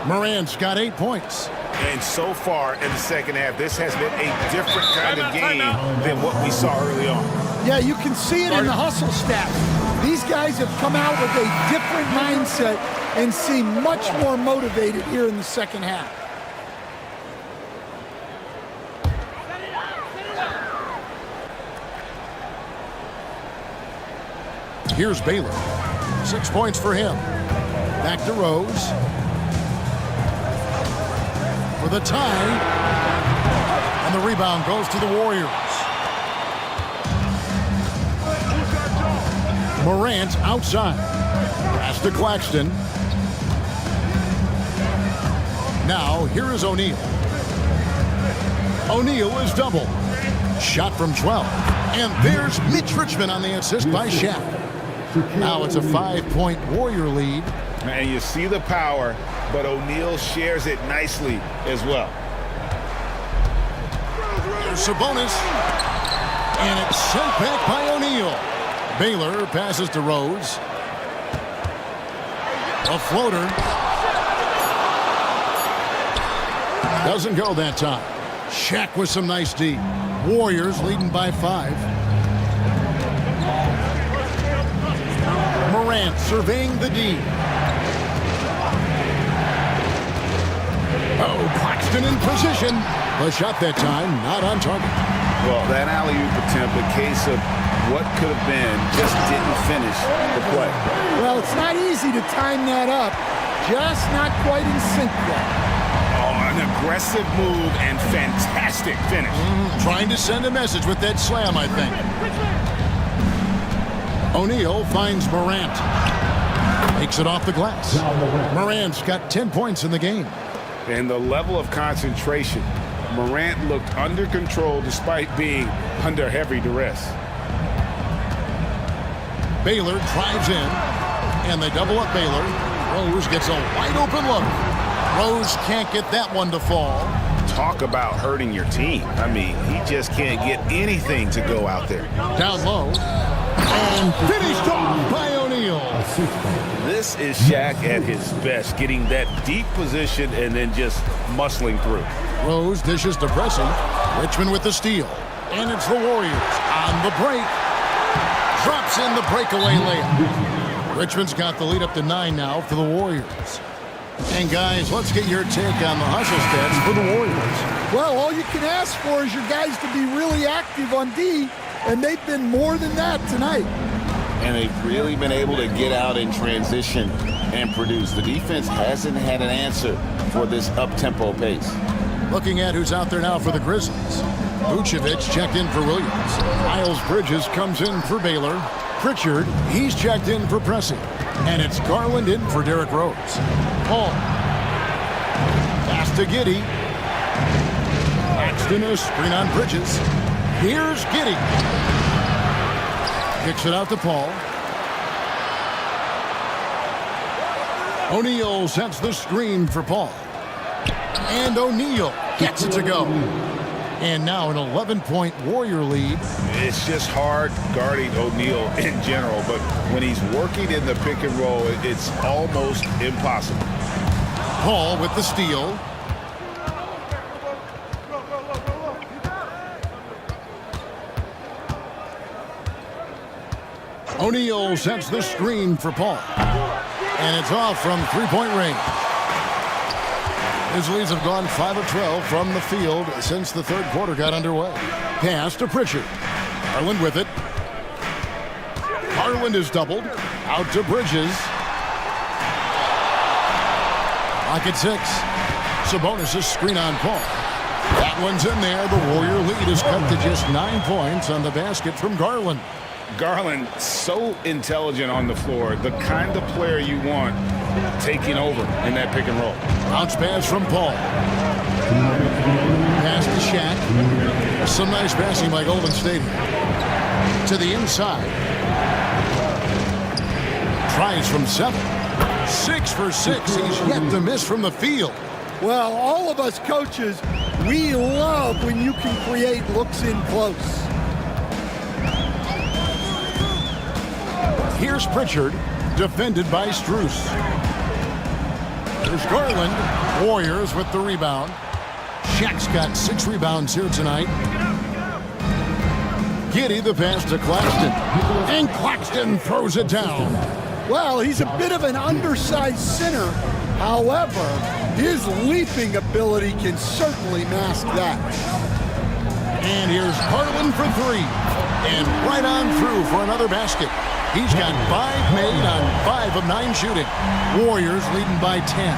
Morant's got 8 points. And so far in the second half, this has been a different kind of game than what we saw early on. Yeah, you can see it in the hustle stats. These guys have come out with a different mindset and seem much more motivated here in the second half. Here's Baylor. 6 points for him. Back to Rose. For the tie. And the rebound goes to the Warriors. Morant outside. Pass to Claxton. Now, here is O'Neal. O'Neal is double. Shot from 12. And there's Mitch Richmond on the assist by Shaq. Now it's a 5-point Warrior lead. And you see the power, but O'Neal shares it nicely as well. There's Sabonis. And it's sent back by O'Neal. Baylor passes to Rose. A floater. Doesn't go that time. Shaq with some nice D. Warriors leading by 5. Morant surveying the D. Oh, Claxton in position. The shot that time not on target. Well, that alley-oop attempt, a case of what could have been, just didn't finish the play. Well, it's not easy to time that up. just not quite in sync yet. Oh, an aggressive move and fantastic finish. Trying to send a message with that slam, I think. O'Neal finds Morant. Takes it off the glass. Morant's got 10 points in the game. And the level of concentration. Morant looked under control despite being under heavy duress. Baylor drives in, and they double up Baylor. Rose gets a wide open look. Rose can't get that one to fall. Talk about hurting your team. I mean, he just can't get anything to go out there. Down low, and finished off by O'Neal. This is Shaq at his best, getting that deep position and then just muscling through. Rose dishes to Pressey. Richmond with the steal. And it's the Warriors on the break. Drops in the breakaway layup. Richmond's got the lead up to 9 now for the Warriors. And guys, let's get your take on the hustle stats for the Warriors. Well, all you can ask for is your guys to be really active on D, and they've been more than that tonight. And they've really been able to get out in transition and produce. The defense hasn't had an answer for this up-tempo pace. Looking at who's out there now for the Grizzlies. Vucevic checked in for Williams. Miles Bridges comes in for Baylor. Pritchard, he's checked in for Pressey. And it's Garland in for Derrick Rose. Paul. Pass to Giddey. Paxton a screen on Bridges. Here's Giddey. Kicks it out to Paul. O'Neal sets the screen for Paul. And O'Neal gets it to go. And now an 11-point Warrior lead. It's just hard guarding O'Neal in general, but when he's working in the pick and roll, it's almost impossible. Paul with the steal. O'Neal sets the screen for Paul. And it's off from three-point range. Grizzlies have gone 5 of 12 from the field since the third quarter got underway. Pass to Pritchard. Garland with it. Garland is doubled. Out to Bridges. Clock at 6. Sabonis' screen on Paul. That one's in there. The Warrior lead is cut to just 9 points on the basket from Garland. Garland, so intelligent on the floor, the kind of player you want taking over in that pick and roll. Bounce pass from Paul. Pass to Shaq. Some nice passing by Golden State. To the inside. Tries from 7. 6 for 6. He's yet to miss from the field. Well, all of us coaches, we love when you can create looks in close. Here's Pritchard, defended by Strus. There's Garland. Warriors with the rebound. Shaq's got 6 rebounds here tonight. Giddey the pass to Claxton. And Claxton throws it down. Well, he's a bit of an undersized center. However, his leaping ability can certainly mask that. And here's Garland for 3. And right on through for another basket. He's got 5 made on 5 of 9 shooting. Warriors leading by 10.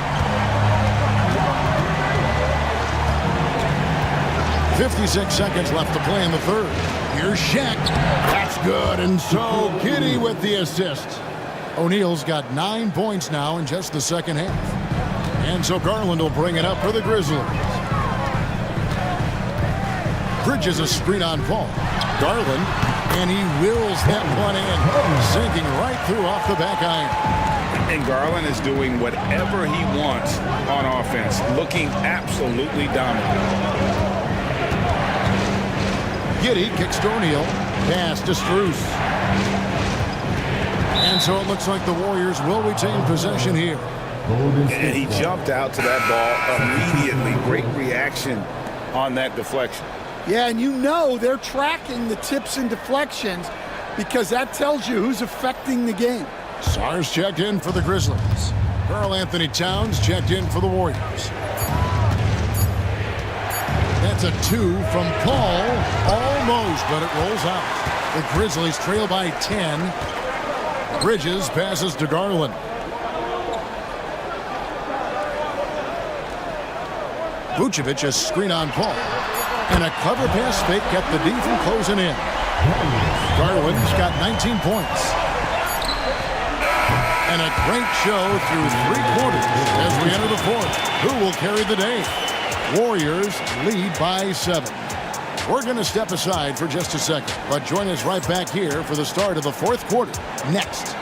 56 seconds left to play in the third. Here's Shaq. That's good. And so Giddey with the assist. O'Neal's got 9 points now in just the second half. And so Garland will bring it up for the Grizzlies. Bridges a screen on Paul. Garland. And he wills that one in, sinking right through off the back iron. And Garland is doing whatever he wants on offense, looking absolutely dominant. Giddey kicks to O'Neal. Pass to Strus. And so it looks like the Warriors will retain possession here. And he jumped out to that ball immediately. Great reaction on that deflection. Yeah, and you know they're tracking the tips and deflections because that tells you who's affecting the game. Sars checked in for the Grizzlies. Karl Anthony Towns checked in for the Warriors. That's a 2 from Paul. Almost, but it rolls out. The Grizzlies trail by 10. Bridges passes to Garland. Vucevic a screen on Paul. And a clever pass fake kept the D from closing in. Garland's got 19 points. And a great show through 3 quarters as we enter the fourth. Who will carry the day? Warriors lead by 7. We're going to step aside for just a second, but join us right back here for the start of the fourth quarter next.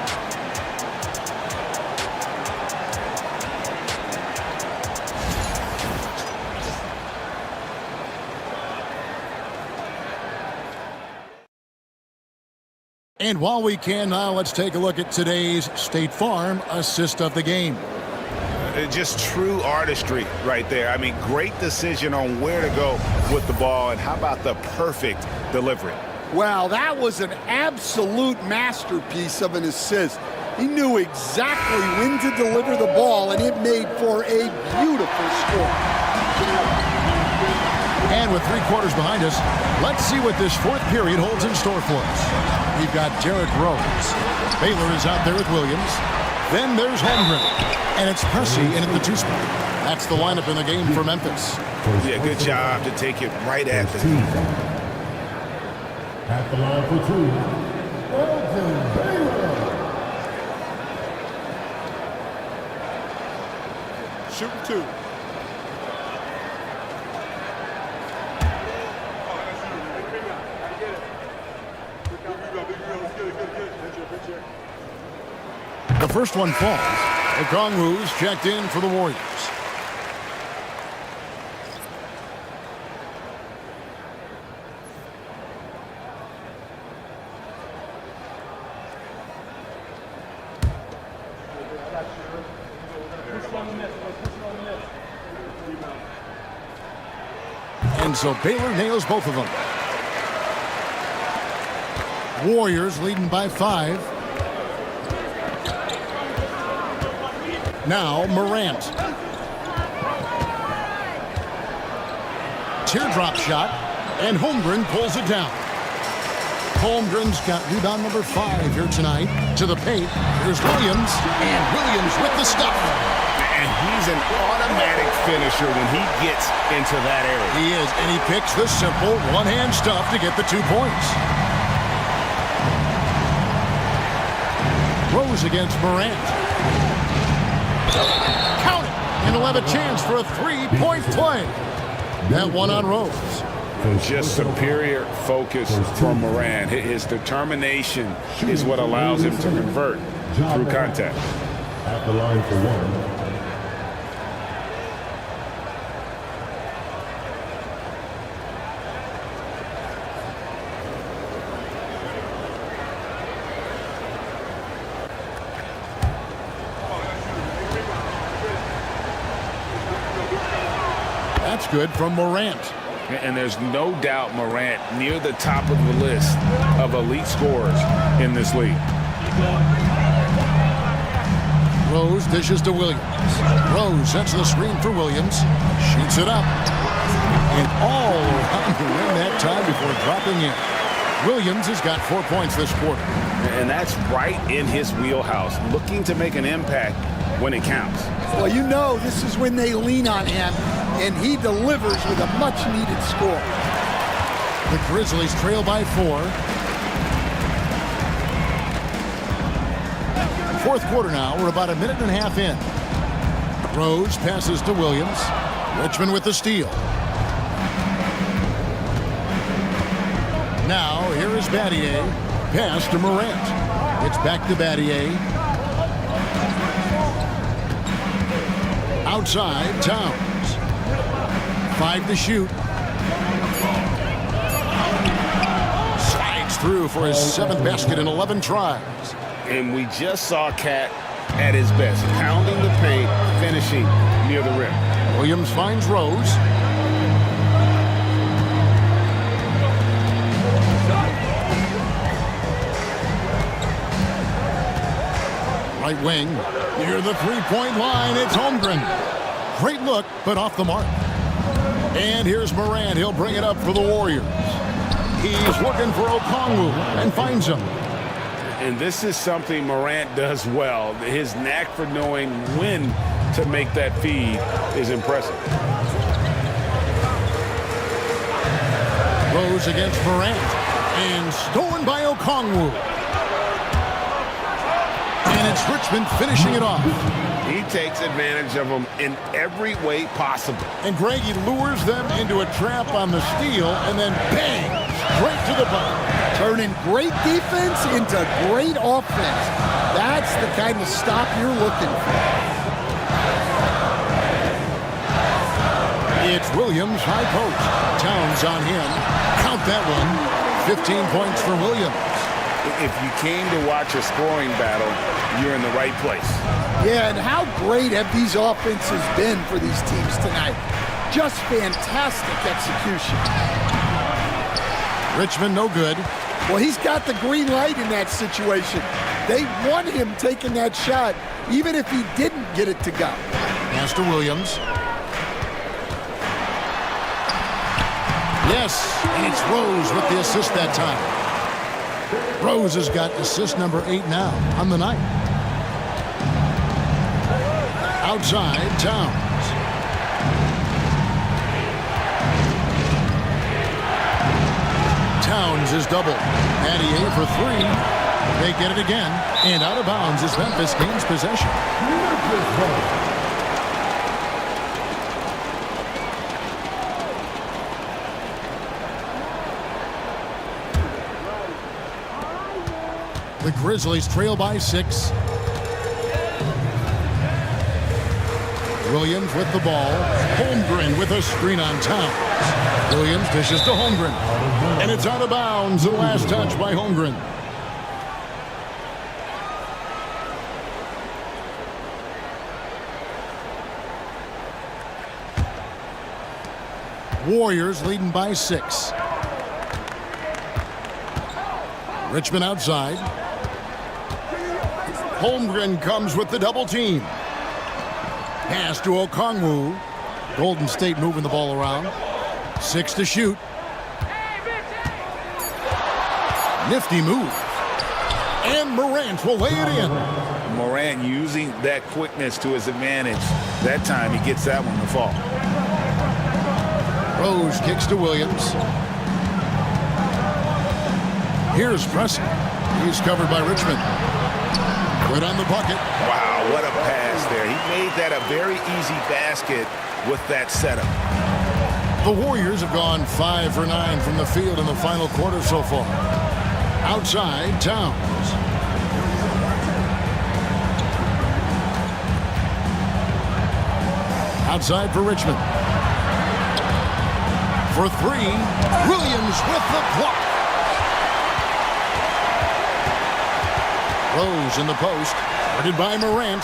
And while we can now, let's take a look at today's State Farm assist of the game. Just true artistry right there. I mean, great decision on where to go with the ball, and how about the perfect delivery? Well, that was an absolute masterpiece of an assist. He knew exactly when to deliver the ball, and it made for a beautiful score. And with 3 quarters behind us, let's see what this fourth period holds in store for us. We've got Derrick Rose. Baylor is out there with Williams. Then there's Holmgren. And it's Pressey in at the 2 spot. That's the lineup in the game for Memphis. Yeah, good job to take it right at the At the line for 2, Elton Baylor. Shooting 2. The first one falls. Okongwu's checked in for the Warriors. And so Baylor nails both of them. Warriors leading by 5. Now Morant. Teardrop shot, and Holmgren pulls it down. Holmgren's got rebound number 5 here tonight. To the paint, here's Williams, and Williams with the stuff. And he's an automatic finisher when he gets into that area. He is, and he picks the simple one-hand stuff to get the 2 points. Rose against Morant. Count it, and he'll have a chance for a 3-point play. That one on Rose. Just superior focus from Morant. His determination is what allows him to convert through contact. At the line for 1. That's good from Morant. And there's no doubt Morant near the top of the list of elite scorers in this league. Rose dishes to Williams. Rose sets the screen for Williams. Shoots it up. And all around to win that time before dropping in. Williams has got 4 points this quarter. And that's right in his wheelhouse, looking to make an impact when it counts. Well, you know this is when they lean on him, and he delivers with a much-needed score. The Grizzlies trail by 4. Fourth quarter now. We're about a minute and a half in. Rose passes to Williams. Richmond with the steal. Now, here is Battier. Pass to Morant. It's back to Battier. Outside, Towns. 5 to shoot. Slides through for his 7th basket in 11 tries. And we just saw Cat at his best, pounding the paint, finishing near the rim. Williams finds Rose. Right wing, near the three-point line, it's Holmgren. Great look, but off the mark. And here's Morant. He'll bring it up for the Warriors. He's looking for Okongwu and finds him. And this is something Morant does well. His knack for knowing when to make that feed is impressive. Rose against Morant. And stolen by Okongwu. And it's Richmond finishing it off. He takes advantage of them in every way possible. And Greg, he lures them into a trap on the steal, and then bang, straight to the bucket. Turning great defense into great offense. That's the kind of stop you're looking for. It's Williams, high post. Towns on him. Count that one. 15 points for Williams. If you came to watch a scoring battle, you're in the right place. Yeah, and how great have these offenses been for these teams tonight? Just fantastic execution. Richmond no good. Well, he's got the green light in that situation. They want him taking that shot, even if he didn't get it to go. Pass to Williams. Yes, and it's Rose with the assist that time. Rose has got assist number 8 now on the night. Outside, Towns. Towns is double. Mattier for 3. They get it again. And out of bounds as Memphis gains possession. The Grizzlies trail by 6. Williams with the ball. Holmgren with a screen on Towns. Williams dishes to Holmgren. And it's out of bounds. The last touch by Holmgren. Warriors leading by 6. Richmond outside. Holmgren comes with the double team. Pass to Okongwu. Golden State moving the ball around. 6 to shoot. Nifty move. And Morant will lay it in. Morant using that quickness to his advantage. That time he gets that one to fall. Rose kicks to Williams. Here's Preston. He's covered by Richmond. Good on the bucket. Wow, what a pass there. He made that a very easy basket with that setup. The Warriors have gone 5 for 9 from the field in the final quarter so far. Outside, Towns. Outside for Richmond. For 3, Williams with the block. Rose in the post, guarded by Morant.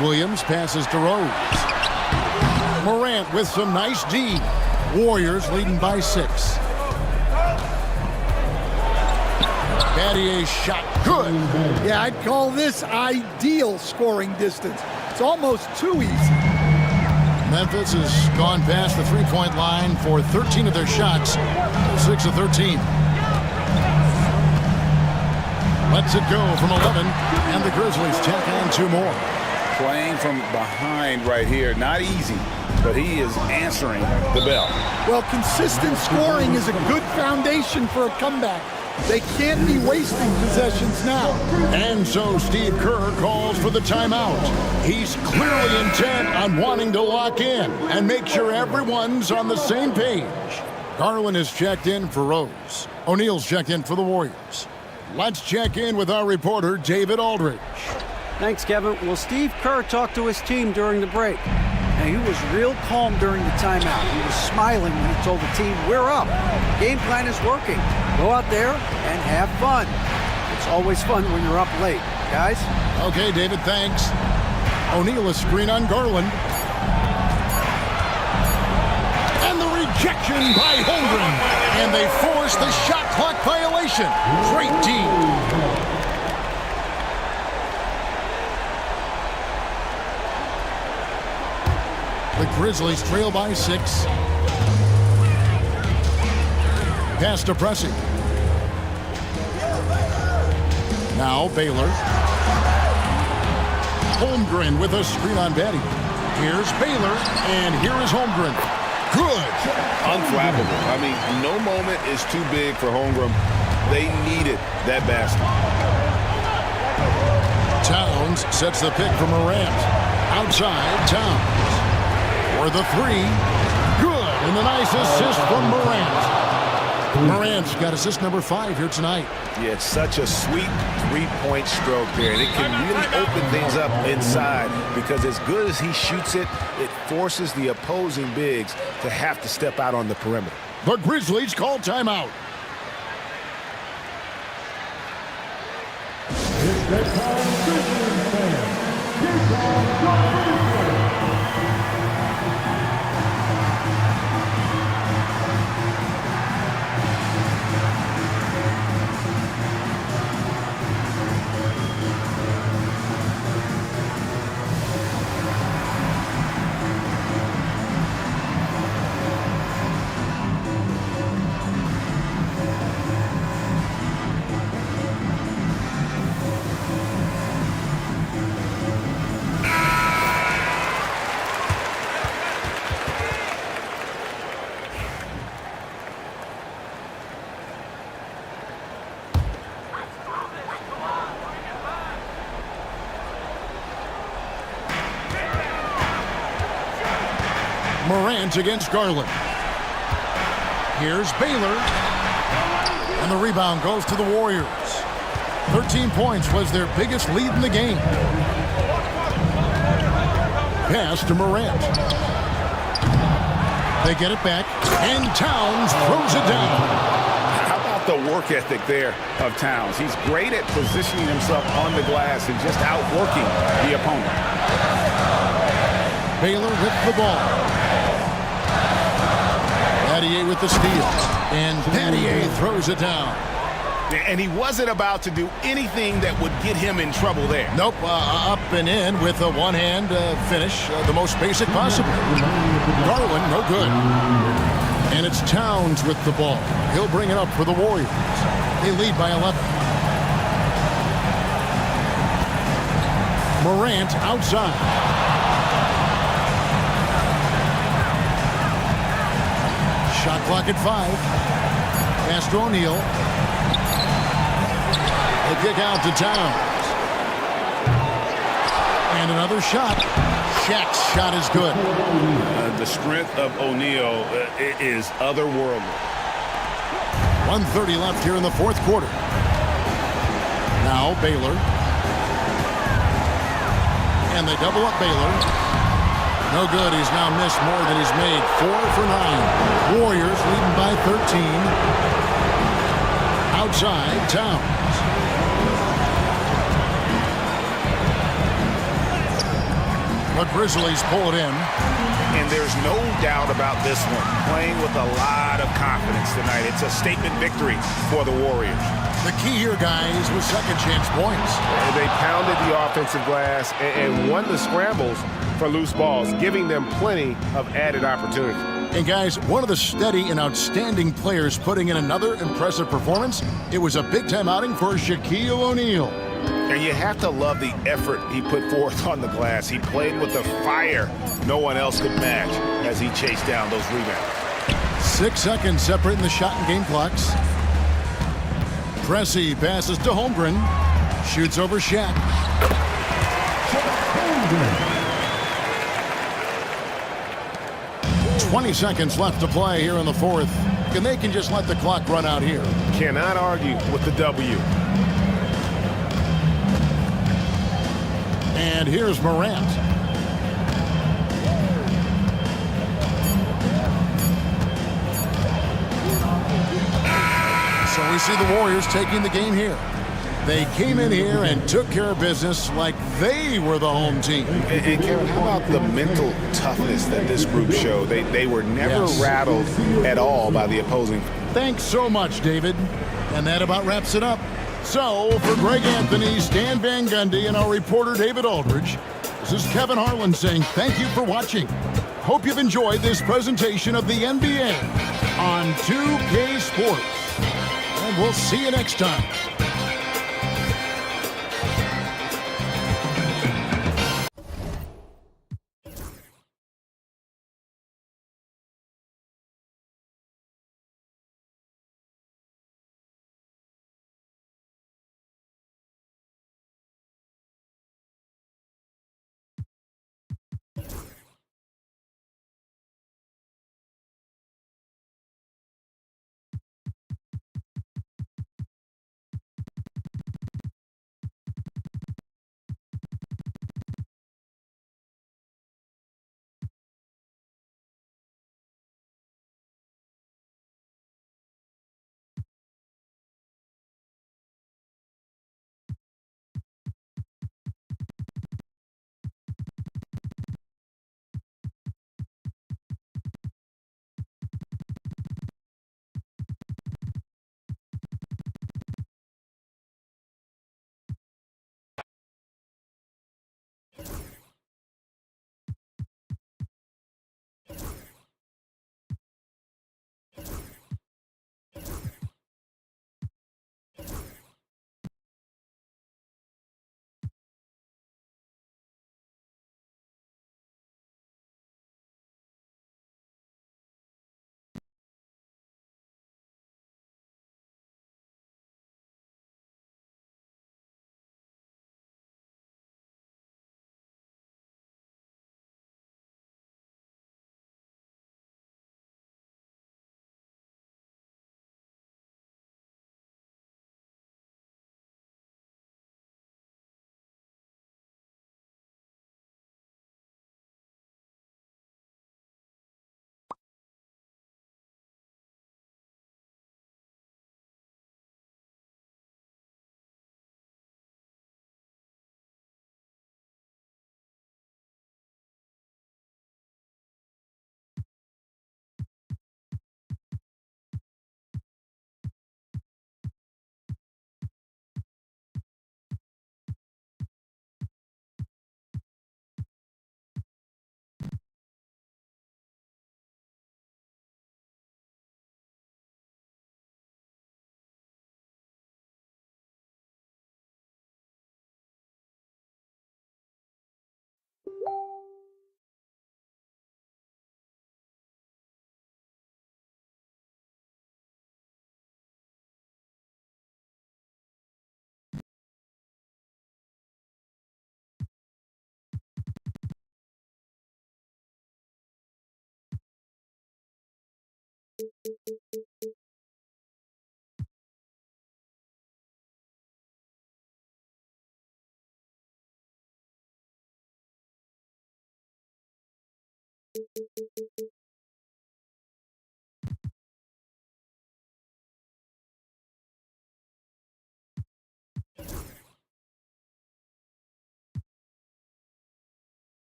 Williams passes to Rose. Morant with some nice D. Warriors leading by 6. Mattier's shot, good. Yeah, I'd call this ideal scoring distance. It's almost too easy. Memphis has gone past the three-point line for 13 of their shots, 6 of 13. Lets it go from 11, and the Grizzlies tack on 2 more. Playing from behind right here, not easy, but he is answering the bell. Well, consistent scoring is a good foundation for a comeback. They can't be wasting possessions now. And so Steve Kerr calls for the timeout. He's clearly intent on wanting to lock in and make sure everyone's on the same page. Garland is checked in for Rose. O'Neal's checked in for the Warriors. Let's check in with our reporter, David Aldridge. Thanks, Kevin. Well, Steve Kerr talked to his team during the break. And he was real calm during the timeout. He was smiling when he told the team, we're up. Game plan is working. Go out there and have fun. It's always fun when you're up late. Guys? Okay, David, thanks. O'Neal, a screen on Garland. And the rejection by Holmgren. And they force the shot clock violation. Great team. The Grizzlies trail by 6. Pass to Pressing. Now Baylor. Holmgren with a screen on Betty. Here's Baylor, and here is Holmgren. Good. unflappable. I mean, no moment is too big for Holmgren. They needed that basket. Towns sets the pick for Morant. Outside, Towns. For the three. Good. And the nice assist from Morant. Morant's got assist number 5 here tonight. Yeah, it's such a sweet three-point stroke there. And it can really open things up inside because as good as he shoots it, it forces the opposing bigs to have to step out on the perimeter. The Grizzlies call timeout. It's that time, Grizzlies fans. Here comes your Grizzlies. Morant against Garland. Here's Baylor. And the rebound goes to the Warriors. 13 points was their biggest lead in the game. Pass to Morant. They get it back, and Towns throws it down. How about the work ethic there of Towns? He's great at positioning himself on the glass and just outworking the opponent. Baylor with the ball. Pattier with the steal. And Pattier throws it down. And he wasn't about to do anything that would get him in trouble there. Nope, up and in with a one-hand finish, the most basic possible. Garland, no good. And it's Towns with the ball. He'll bring it up for the Warriors. They lead by 11. Morant outside. Shot clock at 5. Pass to O'Neal. They kick out to Towns. And another shot. Shaq's shot is good. The strength of O'Neal is otherworldly. 1:30 left here in the fourth quarter. Now Baylor. And they double up Baylor. No good. He's now missed more than he's made. 4 for 9. Warriors leading by 13. Outside, Towns. The Grizzlies pull it in. And there's no doubt about this one. Playing with a lot of confidence tonight. It's a statement victory for the Warriors. The key here, guys, was second chance points. They pounded the offensive glass and won the scrambles for loose balls, giving them plenty of added opportunity. And guys, one of the steady and outstanding players putting in another impressive performance. It was a big-time outing for Shaquille O'Neal. And you have to love the effort he put forth on the glass. He played with a fire no one else could match as he chased down those rebounds. 6 seconds separating the shot and game clocks. Pressey passes to Holmgren. Shoots over Shaq. 20 seconds left to play here in the fourth. And they can just let the clock run out here. Cannot argue with the W. And here's Morant. So we see the Warriors taking the game here. They came in here and took care of business like they were the home team. And Kevin, how about the mental toughness that this group showed? They were never rattled at all by the opposing. Thanks so much, David. And that about wraps it up. So, for Greg Anthony, Stan Van Gundy, and our reporter David Aldridge, this is Kevin Harlan saying thank you for watching. Hope you've enjoyed this presentation of the NBA on 2K Sports. And we'll see you next time.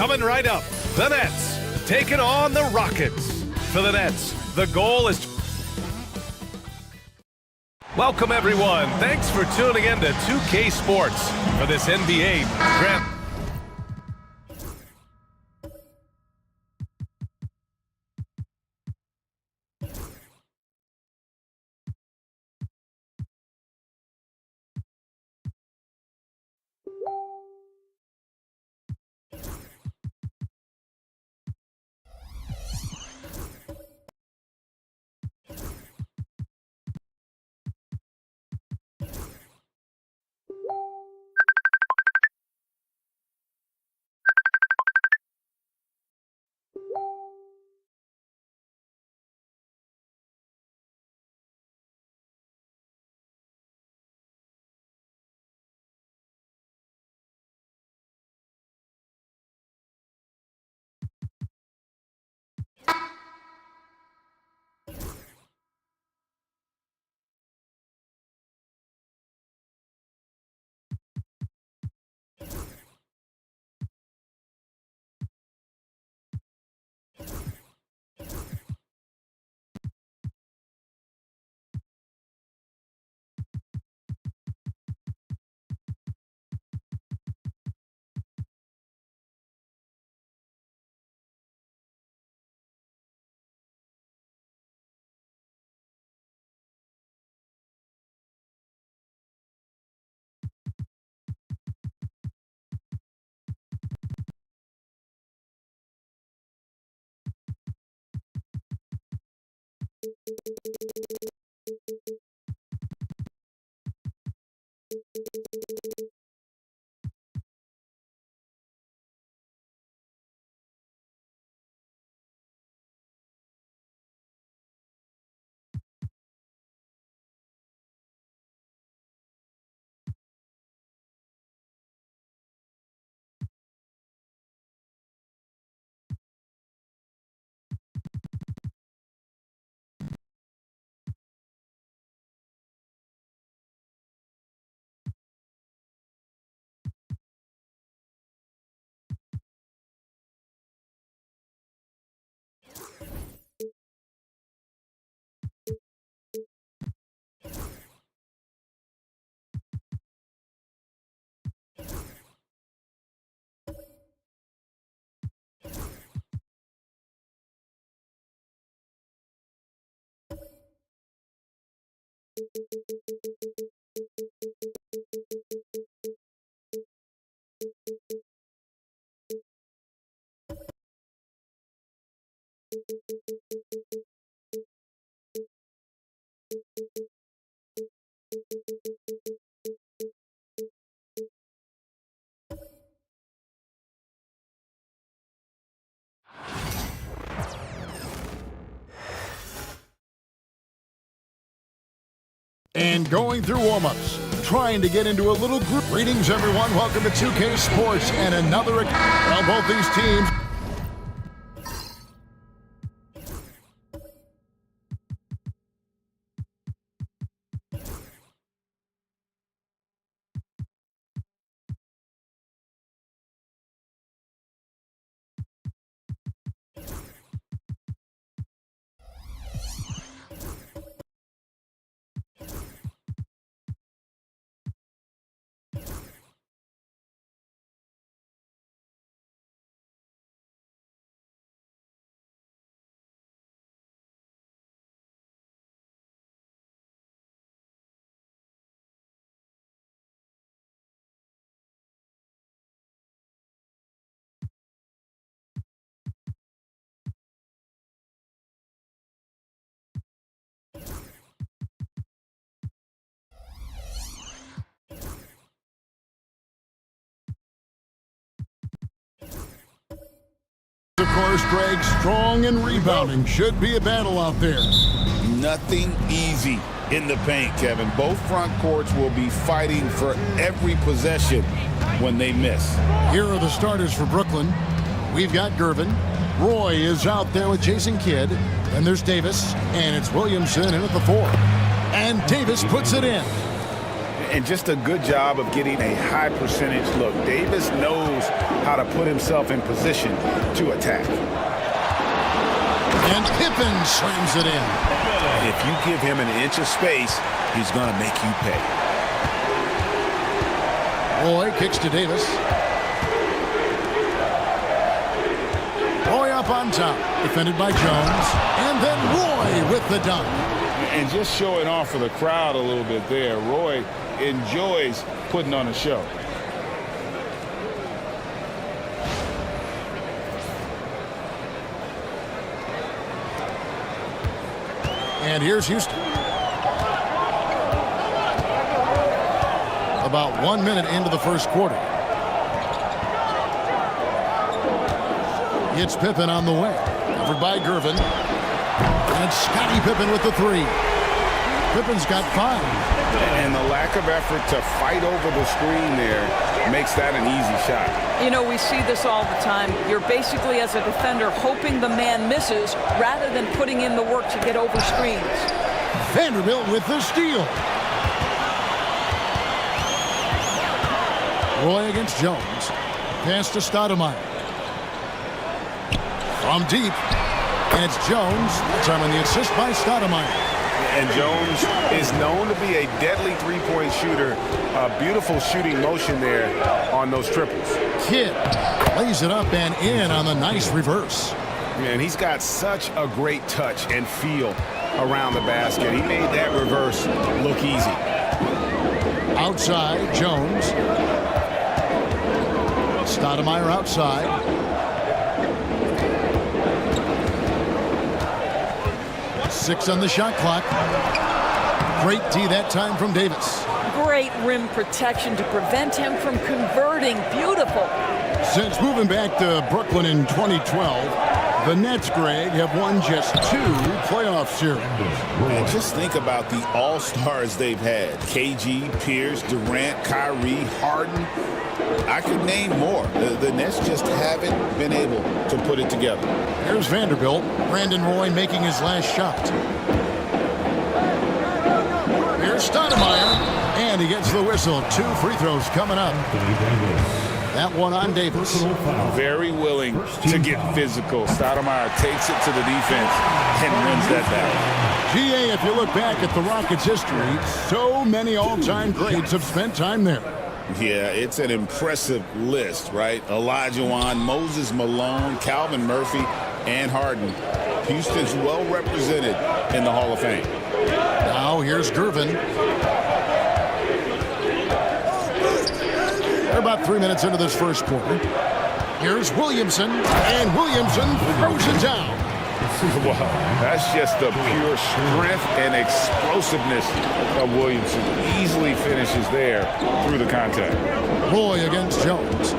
Coming right up, the Nets taking on the Rockets. For the Nets, the goal is... Welcome, everyone. Thanks for tuning in to 2K Sports for this NBA Grand... And going through warm-ups, trying to get into a little group. Greetings, everyone. Welcome to 2K Sports and another. Well, both these teams. Of course, Greg, strong and rebounding. Should be a battle out there. Nothing easy in the paint, Kevin. Both front courts will be fighting for every possession when they miss. Here are the starters for Brooklyn. We've got Gervin. Roy is out there with Jason Kidd. Then there's Davis, and it's Williamson in at the 4. And Davis puts it in. And just a good job of getting a high percentage look. Davis knows how to put himself in position to attack. And Pippen slams it in. If you give him an inch of space, he's going to make you pay. Roy kicks to Davis. Roy up on top, defended by Jones. And then Roy with the dunk. And just showing off for the crowd a little bit there. Roy enjoys putting on a show. And here's Houston. About 1 minute into the first quarter. It's Pippen on the wing. Covered by Gervin. And Scottie Pippen with the 3. Pippen's got 5. And the lack of effort to fight over the screen there makes that an easy shot. You know, we see this all the time. You're basically, as a defender, hoping the man misses rather than putting in the work to get over screens. Vanderbilt with the steal. Roy against Jones. Pass to Stoudemire. From deep. And it's Jones. That's on the assist by Stoudemire. And Jones is known to be a deadly three-point shooter. A beautiful shooting motion there on those triples. Kidd lays it up and in on the nice reverse. And he's got such a great touch and feel around the basket. He made that reverse look easy. Outside, Jones. Stoudemire outside. 6 on the shot clock. Great D that time from Davis. Great rim protection to prevent him from converting. Beautiful. Since moving back to Brooklyn in 2012, the Nets, Greg, have won just 2 playoff series. And just think about the all-stars they've had. KG, Pierce, Durant, Kyrie, Harden. I could name more. The Nets just haven't been able to put it together. Here's Vanderbilt. Brandon Roy making his last shot. Here's Stoudemire. And he gets the whistle. 2 free throws coming up. That one on Davis. Very willing to get physical. Stoudemire takes it to the defense and wins that battle. GA, if you look back at the Rockets' history, so many all-time greats have spent time there. Yeah, it's an impressive list, right? Olajuwon, Moses Malone, Calvin Murphy, and Harden. Houston's well represented in the Hall of Fame. Now here's Gervin. They're about 3 minutes into this first quarter. Here's Williamson, and Williamson throws it down. Wow, that's just the pure strength and explosiveness of Williamson. Easily finishes there through the contact. Roy against Jones.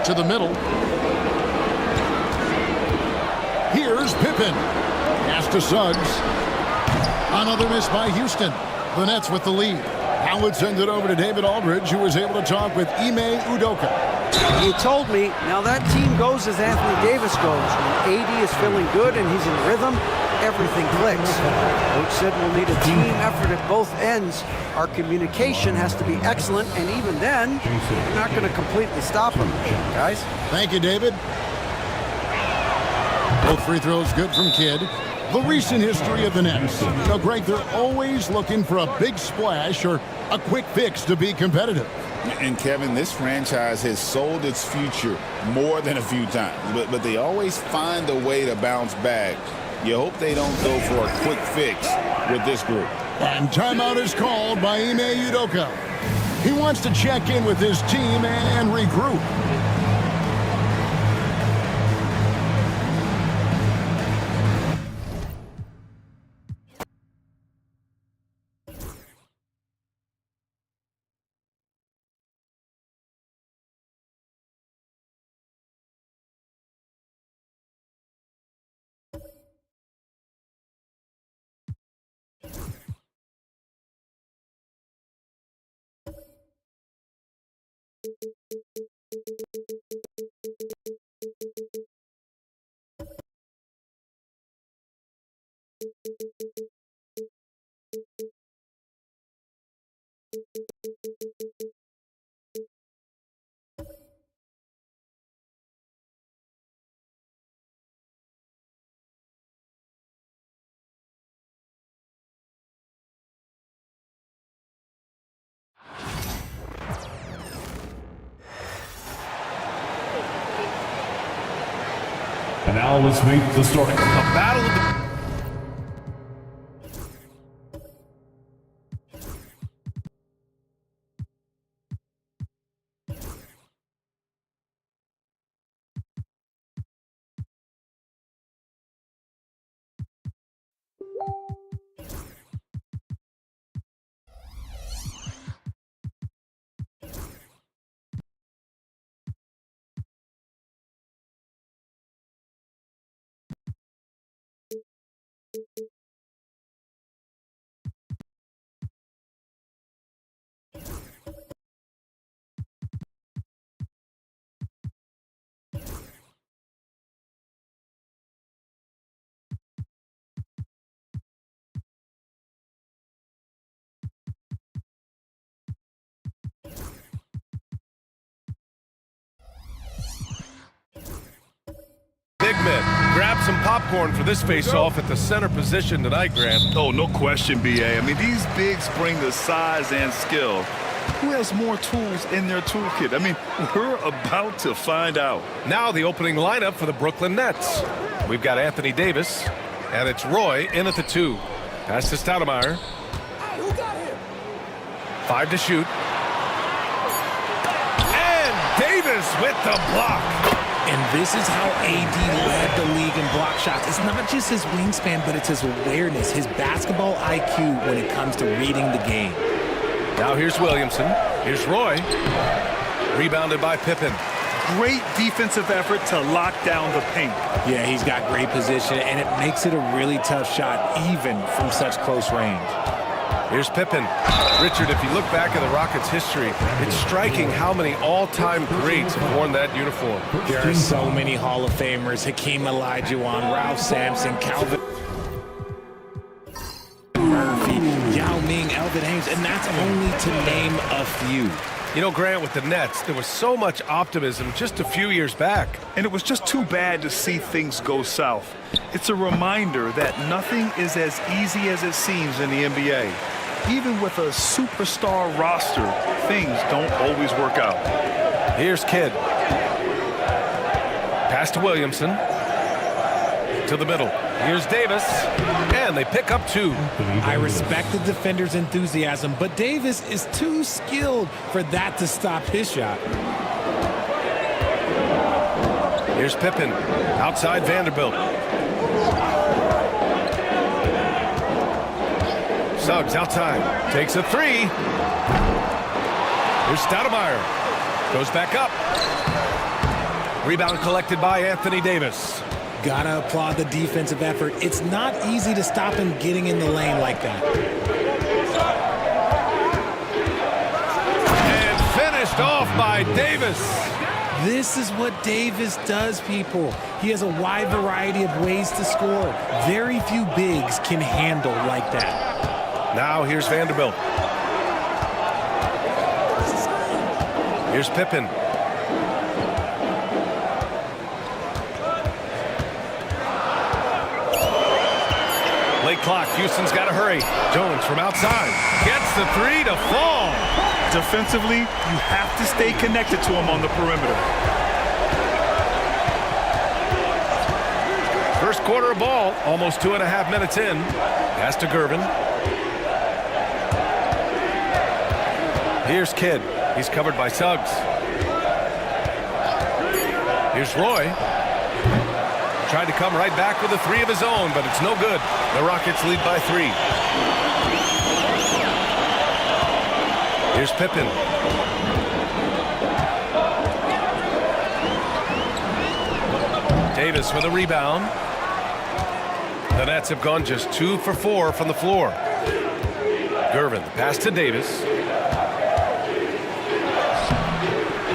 To the middle. Here's Pippen. Pass to Suggs. Another miss by Houston. The Nets with the lead. Now it's sends it over to David Aldridge, who was able to talk with Ime Udoka. He told me, now that team goes as Anthony Davis goes. When AD is feeling good and he's in rhythm, everything clicks. Coach said we'll need a team effort at both ends. Our communication has to be excellent, and even then, you're not going to completely stop them, guys. Thank you, David. Both free throws good from Kidd. The recent history of the Nets. Now, Greg, they're always looking for a big splash or a quick fix to be competitive. And, Kevin, this franchise has sold its future more than a few times, but they always find a way to bounce back. You hope they don't go for a quick fix with this group. And timeout is called by Ime Udoka. He wants to check in with his team and regroup. And now let's meet the starting. A battle of the... Big men, grab some popcorn for this face-off at the center position tonight, Grant. Oh, no question, B.A. I mean, these bigs bring the size and skill. Who has more tools in their toolkit? I mean, we're about to find out. Now the opening lineup for the Brooklyn Nets. We've got Anthony Davis, and it's Roy in at the 2. Pass to Stoudemire. Hey, who got him? 5 to shoot. And Davis with the block. And this is how AD led the league in block shots. It's not just his wingspan, but it's his awareness, his basketball IQ when it comes to reading the game. Now here's Williamson. Here's Roy. Rebounded by Pippen. Great defensive effort to lock down the paint. Yeah, he's got great position, and it makes it a really tough shot, even from such close range. Here's Pippen. Richard, if you look back at the Rockets' history, it's striking how many all-time greats have worn that uniform. There are so many Hall of Famers: Hakeem Olajuwon, Ralph Sampson, Calvin Murphy, Yao Ming, Elvin Hayes, and that's only to name a few. You know, Grant, with the Nets, there was so much optimism just a few years back. And it was just too bad to see things go south. It's a reminder that nothing is as easy as it seems in the NBA. Even with a superstar roster, things don't always work out. Here's Kidd. Pass to Williamson. To the middle. Here's Davis. And they pick up 2. I respect the defender's enthusiasm, but Davis is too skilled for that to stop his shot. Here's Pippen. Outside Vanderbilt. Suggs outside. Takes a 3. Here's Stoudemire. Goes back up. Rebound collected by Anthony Davis. Gotta applaud the defensive effort. It's not easy to stop him getting in the lane like that. And finished off by Davis. This is what Davis does, people. He has a wide variety of ways to score. Very few bigs can handle like that. Now here's Vanderbilt. Here's Pippen. Late clock. Houston's got to hurry. Jones from outside. Gets the three to fall. Defensively, you have to stay connected to him on the perimeter. First quarter of ball. Almost 2.5 minutes in. Pass to Gervin. Here's Kidd. He's covered by Suggs. Here's Roy. Tried to come right back with a three of his own, but it's no good. The Rockets lead by 3. Here's Pippen. Davis with a rebound. The Nets have gone just 2 for 4 from the floor. Gervin, the pass to Davis.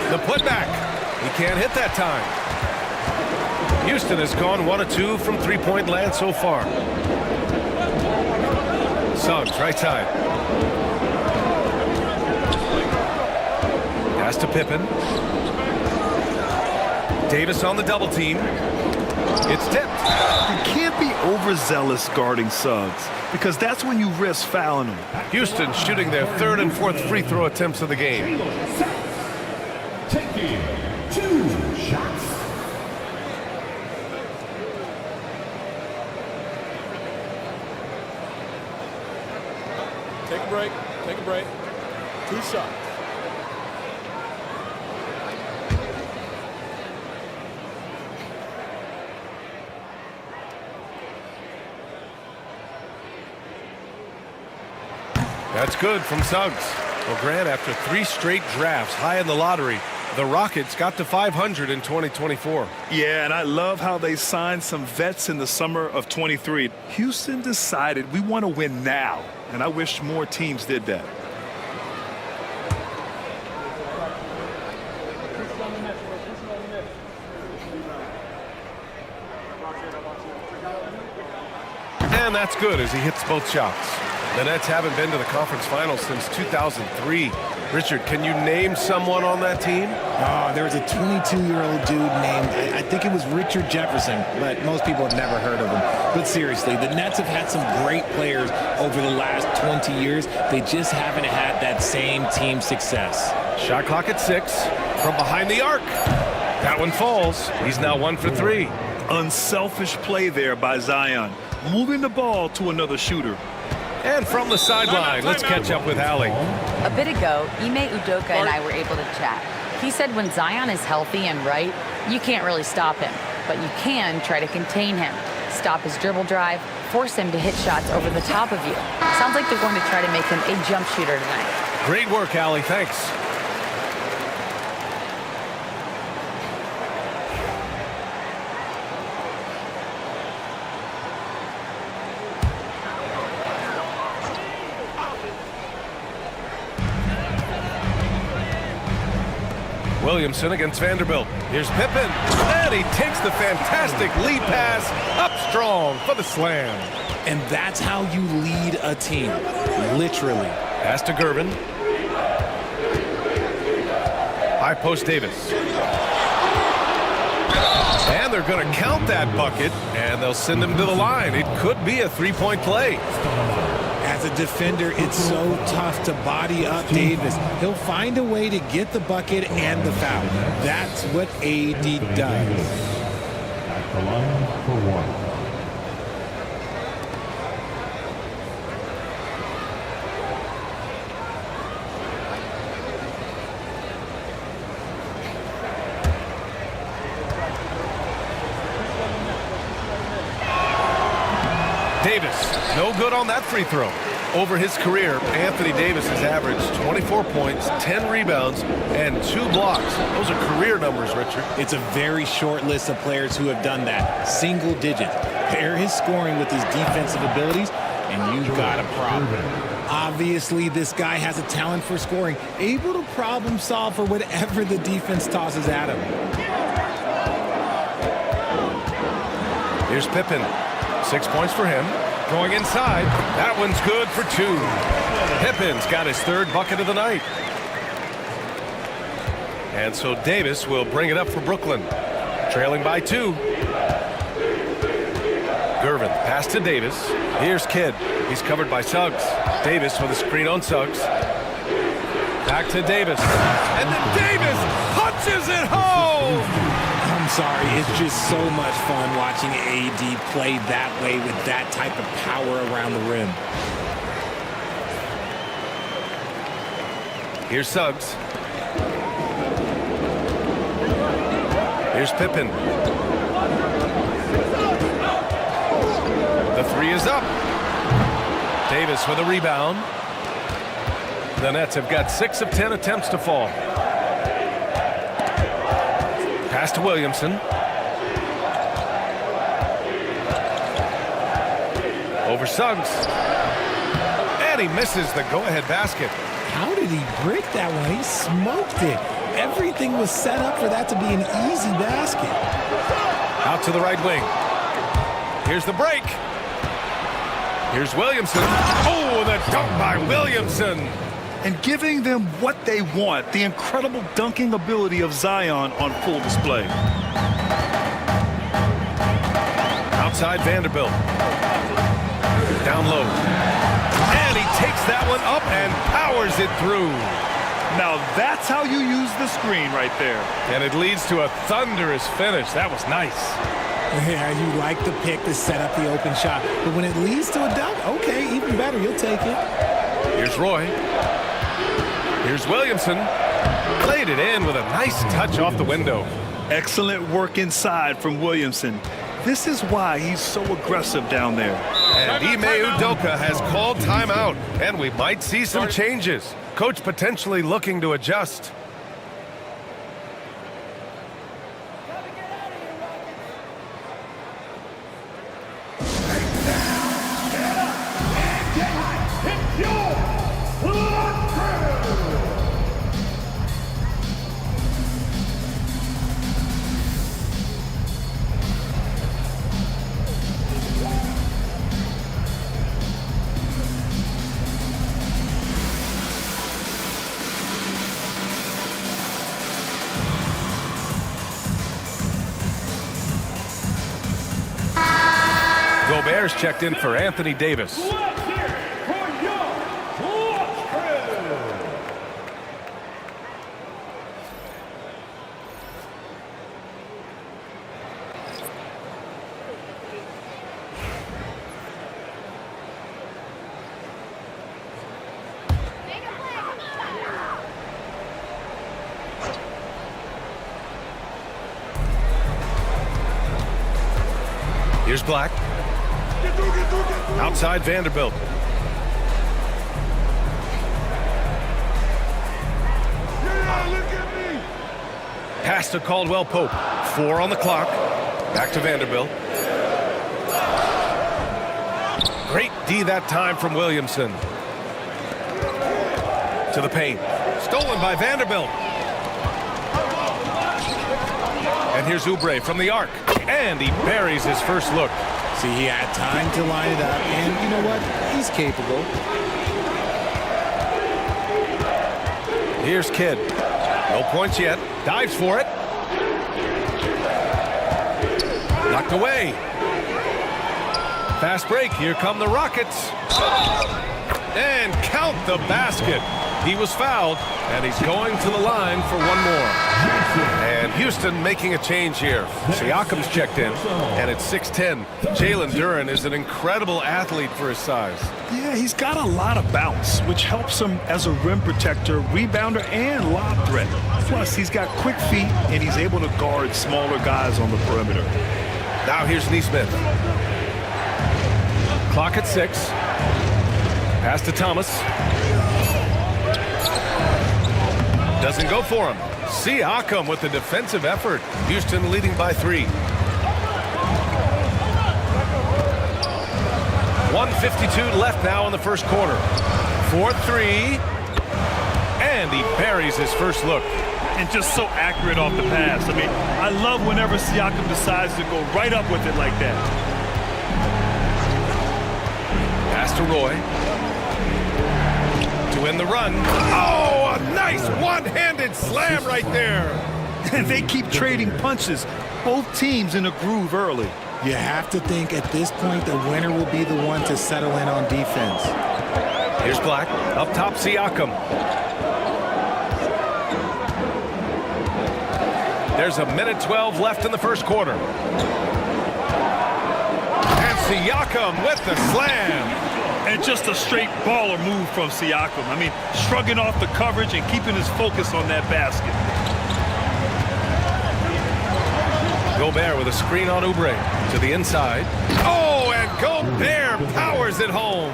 The putback. He can't hit that time. Houston has gone 1 of 2 from three-point land so far. Suggs, right side. Pass to Pippen. Davis on the double team. It's tipped. You can't be overzealous guarding Suggs because that's when you risk fouling him. Houston shooting their 3rd and 4th free throw attempts of the game. Taking 2 shots. Take a break. Take a break. 2 shots. That's good from Suggs. Well, Grant, after 3 straight drafts high in the lottery, the Rockets got to 500 in 2024. Yeah, and I love how they signed some vets in the summer of 23. Houston decided we want to win now, and I wish more teams did that. And that's good as he hits both shots. The Nets haven't been to the conference finals since 2003. Richard, can you name someone on that team? Oh, there was a 22-year-old dude named, I think it was Richard Jefferson, but most people have never heard of him. But seriously, the Nets have had some great players over the last 20 years. They just haven't had that same team success. Shot clock at 6 from behind the arc. That one falls. He's now 1 for 3. Unselfish play there by Zion, moving the ball to another shooter. And from the sideline, let's catch up with Allie. A bit ago, Ime Udoka and I were able to chat. He said when Zion is healthy and right, you can't really stop him, but you can try to contain him, stop his dribble drive, force him to hit shots over the top of you. Sounds like they're going to try to make him a jump shooter tonight. Great work, Allie. Thanks. Williamson against Vanderbilt. Here's Pippen, and he takes the fantastic lead pass up strong for the slam. And that's how you lead a team, literally. Pass to Gervin. High post Davis. And they're going to count that bucket, and they'll send him to the line. It could be a three-point play. As a defender, it's so tough to body up Davis. He'll find a way to get the bucket and the foul. That's what AD does. At the line for 1. Davis, no good on that free throw. Over his career, Anthony Davis has averaged 24 points, 10 rebounds, and 2 blocks. Those are career numbers, Richard. It's a very short list of players who have done that. Single digits. Pair his scoring with his defensive abilities, and you've got a problem. Obviously, this guy has a talent for scoring, able to problem solve for whatever the defense tosses at him. Here's Pippen. 6 points for him. Going inside. That one's good for 2. Pippen's got his 3rd bucket of the night. And so Davis will bring it up for Brooklyn. Trailing by 2. Gervin, pass to Davis. Here's Kidd. He's covered by Suggs. Davis with a screen on Suggs. Back to Davis. And then Davis punches it home! I'm sorry, it's just so much fun watching AD play that way with that type of power around the rim. Here's Suggs. Here's Pippen. The 3 is up. Davis with a rebound. The Nets have got 6 of 10 attempts to fall. Pass to Williamson. Over Suggs. And he misses the go-ahead basket. How did he break that one? He smoked it. Everything was set up for that to be an easy basket. Out to the right wing. Here's the break. Here's Williamson. Oh, the dunk by Williamson. And giving them what they want, the incredible dunking ability of Zion on full display. Outside Vanderbilt. Down low. And he takes that one up and powers it through. Now that's how you use the screen right there. And it leads to a thunderous finish. That was nice. Yeah, you like the pick to set up the open shot. But when it leads to a dunk, okay, even better, you'll take it. Here's Roy. Here's Williamson. Played it in with a nice touch off the window. Excellent work inside from Williamson. This is why he's so aggressive down there. And Ime Udoka has called timeout. And we might see some changes. Coach potentially looking to adjust. Gobert's checked in for Anthony Davis. Here's Black. Outside Vanderbilt. Pass to Caldwell Pope. 4 on the clock. Back to Vanderbilt. Great D that time from Williamson. To the paint. Stolen by Vanderbilt. And here's Oubre from the arc. And he buries his first look. See, he had time to line it up, and you know what? He's capable. Here's Kidd. No points yet. Dives for it. Knocked away. Fast break. Here come the Rockets. And count the basket. He was fouled, and he's going to the line for one more. And Houston making a change here. Siakam's checked in, and it's 6'10". Jalen Duren is an incredible athlete for his size. Yeah, he's got a lot of bounce, which helps him as a rim protector, rebounder, and lob threat. Plus, he's got quick feet, and he's able to guard smaller guys on the perimeter. Now here's Nesmith. Clock at 6. Pass to Thomas. Doesn't go for him. Siakam with the defensive effort. Houston leading by 3. 1:52 left now in the first quarter. 4-3. And he buries his first look. And just so accurate off the pass. I mean, I love whenever Siakam decides to go right up with it like that. Pass to Roy. To win the run. Oh, a nice one-handed slam right there. And they keep trading punches. Both teams in a groove early. You have to think at this point the winner will be the one to settle in on defense. Here's Black. Up top, Siakam. There's a minute 12 left in the first quarter. And Siakam with the slam. And just a straight baller move from Siakam. I mean, shrugging off the coverage and keeping his focus on that basket. Gobert with a screen on Oubre to the inside. Oh, and Gobert powers it home.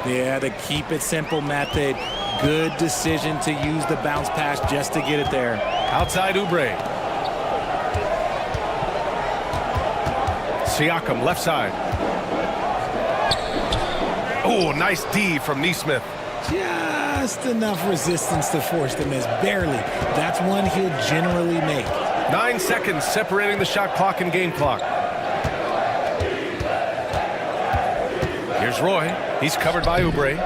Yeah, the keep it simple method. Good decision to use the bounce pass just to get it there. Outside Oubre. Siakam left side. Oh, nice D from Nesmith. Just enough resistance to force the miss. Barely. That's one he'll generally make. 9 seconds separating the shot clock and game clock. Here's Roy. He's covered by Oubre.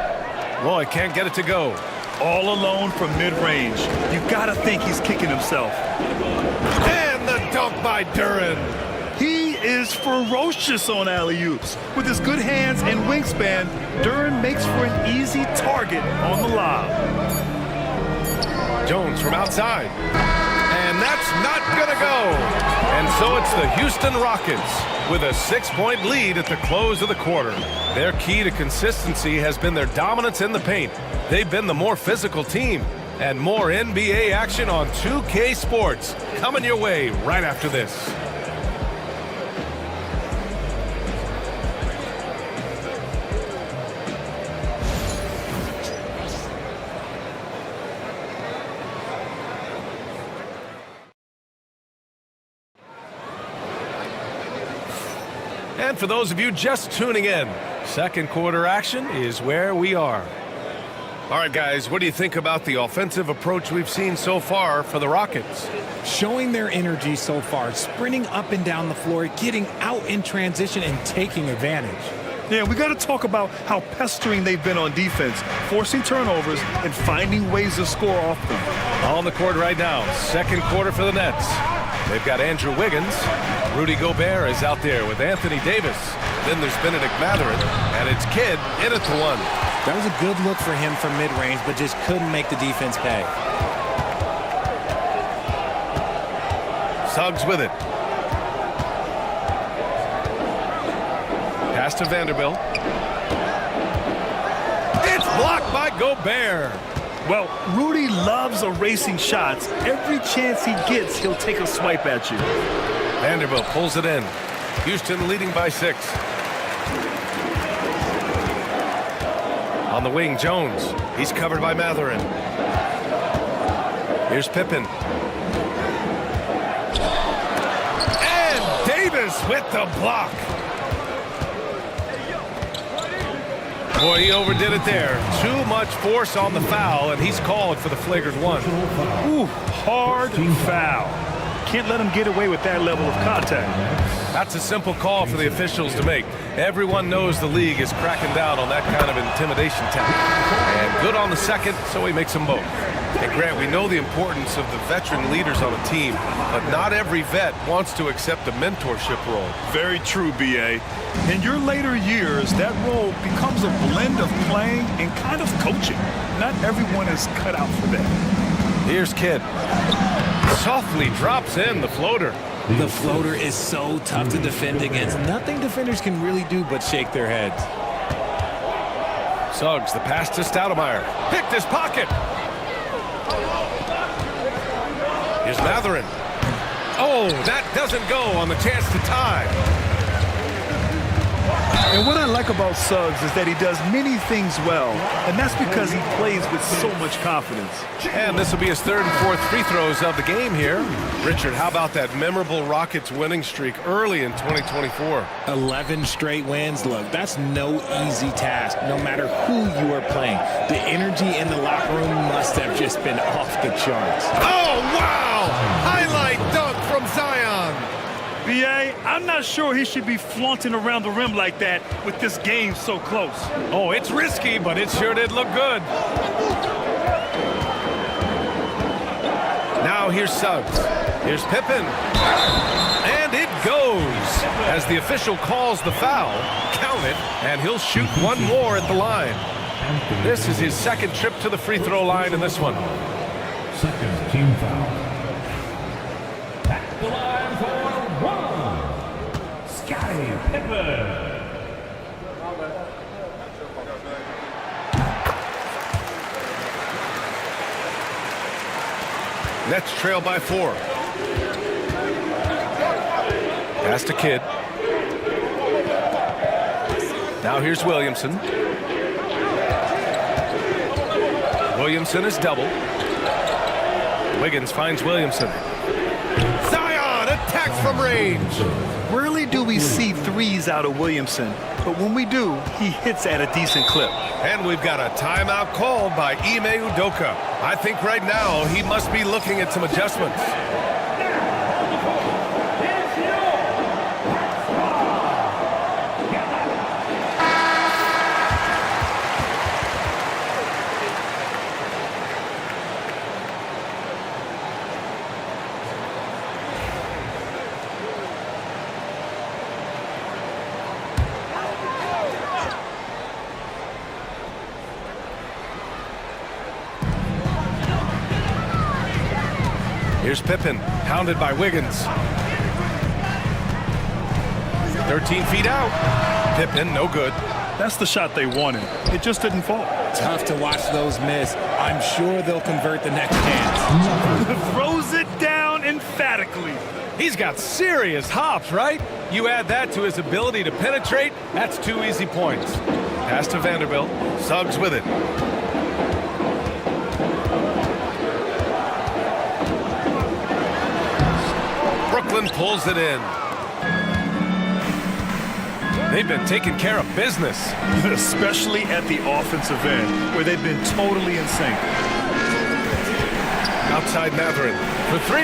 Roy can't get it to go. All alone from mid-range. You gotta think he's kicking himself. And the dunk by Duren. He is ferocious on alley-oops. With his good hands and wingspan, Duren makes for an easy target on the lob. Jones from outside. And that's not gonna go. And so it's the Houston Rockets with a 6-point lead at the close of the quarter. Their key to consistency has been their dominance in the paint. They've been the more physical team. And more NBA action on 2K Sports coming your way right after this. And for those of you just tuning in, second quarter action is where we are. All right, guys, what do you think about the offensive approach we've seen so far for the Rockets? Showing their energy so far, sprinting up and down the floor, getting out in transition and taking advantage. Yeah, we got to talk about how pestering they've been on defense, forcing turnovers and finding ways to score off them. On the court right now, second quarter for the Nets. They've got Andrew Wiggins. Rudy Gobert is out there with Anthony Davis. Then there's Benedict Mathurin, and it's Kidd in at the 1. That was a good look for him from mid-range, but just couldn't make the defense pay. Suggs with it. Pass to Vanderbilt. It's blocked by Gobert. Well, Rudy loves erasing shots. Every chance he gets, he'll take a swipe at you. Vanderbilt pulls it in. Houston leading by 6. On the wing, Jones. He's covered by Mathurin. Here's Pippen. And Davis with the block. Boy, he overdid it there. Too much force on the foul, and he's called for the flagrant 1. Ooh, hard foul. Can't let him get away with that level of contact. That's a simple call for the officials to make. Everyone knows the league is cracking down on that kind of intimidation tactic. And good on the second, so he makes them both. And Grant, we know the importance of the veteran leaders on a team, but not every vet wants to accept a mentorship role. Very true, B.A. In your later years, that role becomes a blend of playing and kind of coaching. Not everyone is cut out for that. Here's Kidd. Softly drops in the floater. The floater is so tough to defend against. Nothing defenders can really do but shake their heads. Suggs, the pass to Stoudemire. Picked his pocket. Here's Mathurin. Oh, that doesn't go on the chance to tie. And what I like about Suggs is that he does many things well, and that's because he plays with so much confidence. And this will be his third and fourth free throws of the game here. Richard, how about that memorable Rockets winning streak early in 2024? 11 straight wins. Look, that's no easy task, no matter who you are playing. The energy in the locker room must have just been off the charts. Oh, wow! Highlight dunk from Zion. B.A., I'm not sure he should be flaunting around the rim like that with this game so close. Oh, it's risky, but it sure did look good. Now here's Suggs. Here's Pippen. And it goes. As the official calls the foul, count it, and he'll shoot one more at the line. This is his second trip to the free throw line in this one. Second team foul. At the line for one, Scottie Pippen. Nets trail by 4. Pass to Kidd. Now here's Williamson. Williamson is double. Wiggins finds Williamson. Zion attacks from range. Rarely do we see threes out of Williamson, but when we do, he hits at a decent clip. And we've got a timeout called by Ime Udoka. I think right now he must be looking at some adjustments. Here's Pippen, hounded by Wiggins. 13 feet out. Pippen, no good. That's the shot they wanted. It just didn't fall. Tough to watch those miss. I'm sure they'll convert the next chance. Throws it down emphatically. He's got serious hops, right? You add that to his ability to penetrate, that's 2 easy points. Pass to Vanderbilt. Suggs with it. Brooklyn pulls it in. They've been taking care of business. Especially at the offensive end, where they've been totally in sync. Outside Matherin for 3.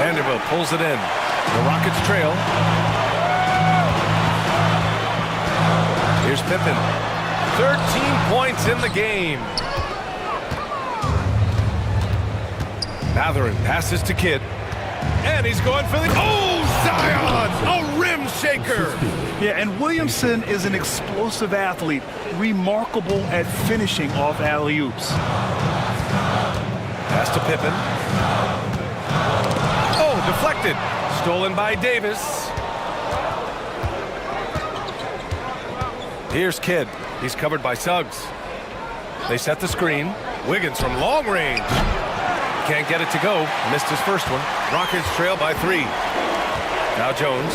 Vanderbilt pulls it in. The Rockets trail. Here's Pippen. 13 points in the game. Matherin passes to Kidd. And he's going for the... Oh, Zion! A rim shaker! Yeah, and Williamson is an explosive athlete, remarkable at finishing off alley-oops. Pass to Pippen. Oh, deflected. Stolen by Davis. Here's Kidd. He's covered by Suggs. They set the screen. Wiggins from long range. Can't get it to go. Missed his first one. Rockets trail by 3. Now Jones.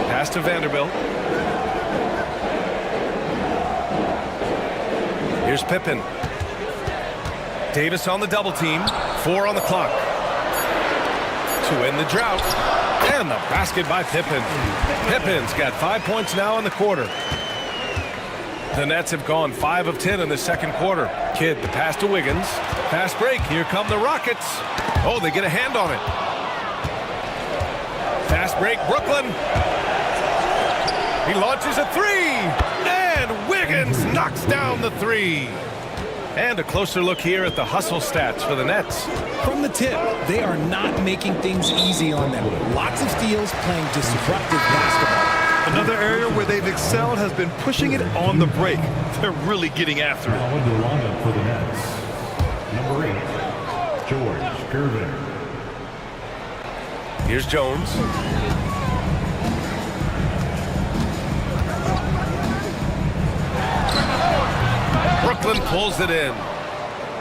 Pass to Vanderbilt. Here's Pippen. Davis on the double team. 4 on the clock. To end the drought. And the basket by Pippen. Pippen's got 5 points now in the quarter. The Nets have gone 5 of 10 in the second quarter. Kidd, the pass to Wiggins. Fast break. Here come the Rockets. Oh, they get a hand on it. Fast break, Brooklyn. He launches a 3. And Wiggins knocks down the 3. And a closer look here at the hustle stats for the Nets. From the tip, they are not making things easy on them. Lots of steals, playing disruptive basketball. Another area where they've excelled has been pushing it on the break. They're really getting after it. Now in the lineup for the Nets, number 8, George Gervin. Here's Jones. Brooklyn pulls it in.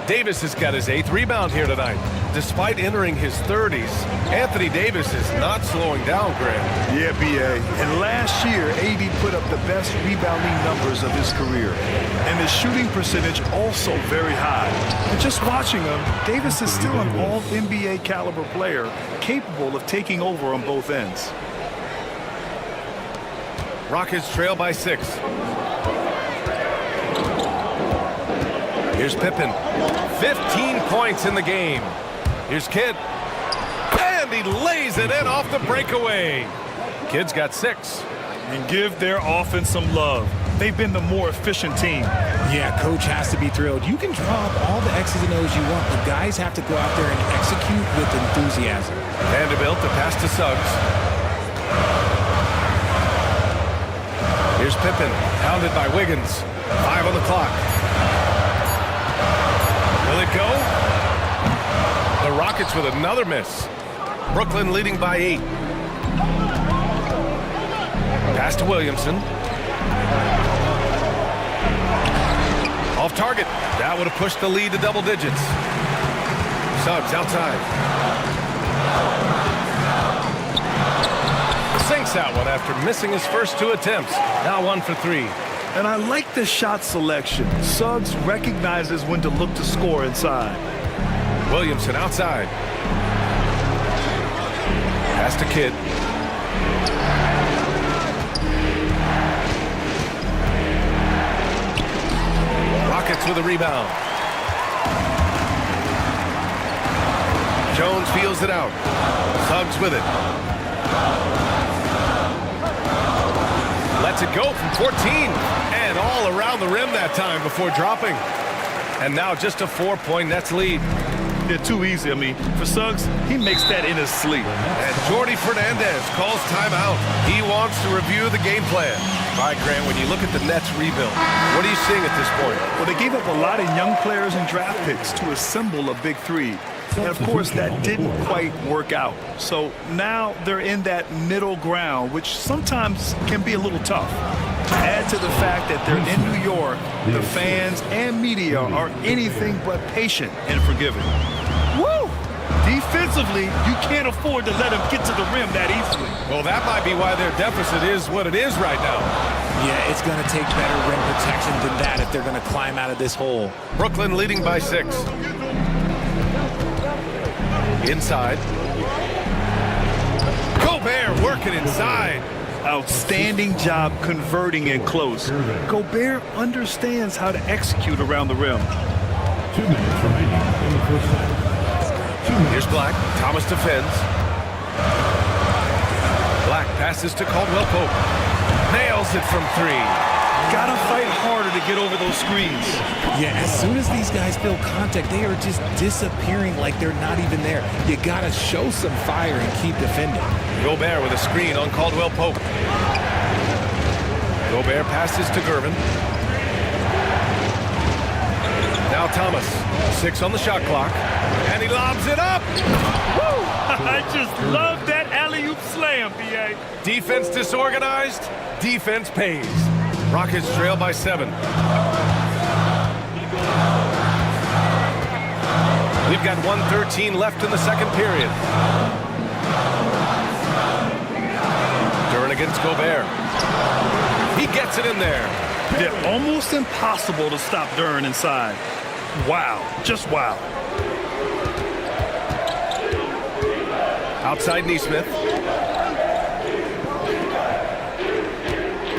Davis has got his 8th rebound here tonight. despite entering his 30s, Anthony Davis is not slowing down, Grant. Yeah, B.A. And last year, AD put up the best rebounding numbers of his career. And his shooting percentage also very high. And just watching him, Davis is still an all-NBA caliber player capable of taking over on both ends. Rockets trail by 6. Here's Pippen. 15 points in the game. Here's Kidd. And he lays it in off the breakaway. Kidd's got 6. And give their offense some love. They've been the more efficient team. Yeah, coach has to be thrilled. You can draw up all the X's and O's you want. The guys have to go out there and execute with enthusiasm. Vanderbilt to pass to Suggs. Here's Pippen, pounded by Wiggins. 5 on the clock. Will it go? The Rockets with another miss. Brooklyn leading by 8. Pass to Williamson. Off target. That would have pushed the lead to double digits. Suggs outside. Sinks that one after missing his first 2 attempts. Now 1 for 3. And I like the shot selection. Suggs recognizes when to look to score inside. Williamson outside. Pass to Kidd. Rockets with a rebound. Jones feels it out. Suggs with it. Lets it go from 14. And all around the rim that time before dropping. And now just a 4-point Nets lead. They're too easy. I mean, for Suggs, he makes that in his sleep. And Jordi Fernandez calls timeout. He wants to review the game plan. All right, Grant, when you look at the Nets rebuild, what are you seeing at this point? Well, they gave up a lot of young players and draft picks to assemble a big three. And, of course, that didn't quite work out. So now they're in that middle ground, which sometimes can be a little tough. Add to the fact that they're in New York, the fans and media are anything but patient and forgiving. Woo! Defensively, you can't afford to let them get to the rim that easily. Well, that might be why their deficit is what it is right now. Yeah, it's going to take better rim protection than that if they're going to climb out of this hole. Brooklyn leading by 6. Inside. Gobert working inside. Outstanding job converting in close. Gobert understands how to execute around the rim. 2 minutes remaining in the first set. Here's Black. Thomas defends. Black passes to Caldwell Pope. Nails it from 3. Gotta fight harder to get over those screens. Yeah, as soon as these guys feel contact, they are just disappearing like they're not even there. You gotta show some fire and keep defending. Gobert with a screen on Caldwell Pope. Gobert passes to Gervin. Now Thomas. 6 on the shot clock. And he lobs it up. Woo! I just love that alley-oop slam, B.A. Defense disorganized. Defense pays. Rockets trail by 7. We've got 1:13 left in the second period. Duren against Gobert. He gets it in there. They're almost impossible to stop Duren inside. Wow. Just wow. Outside Nesmith.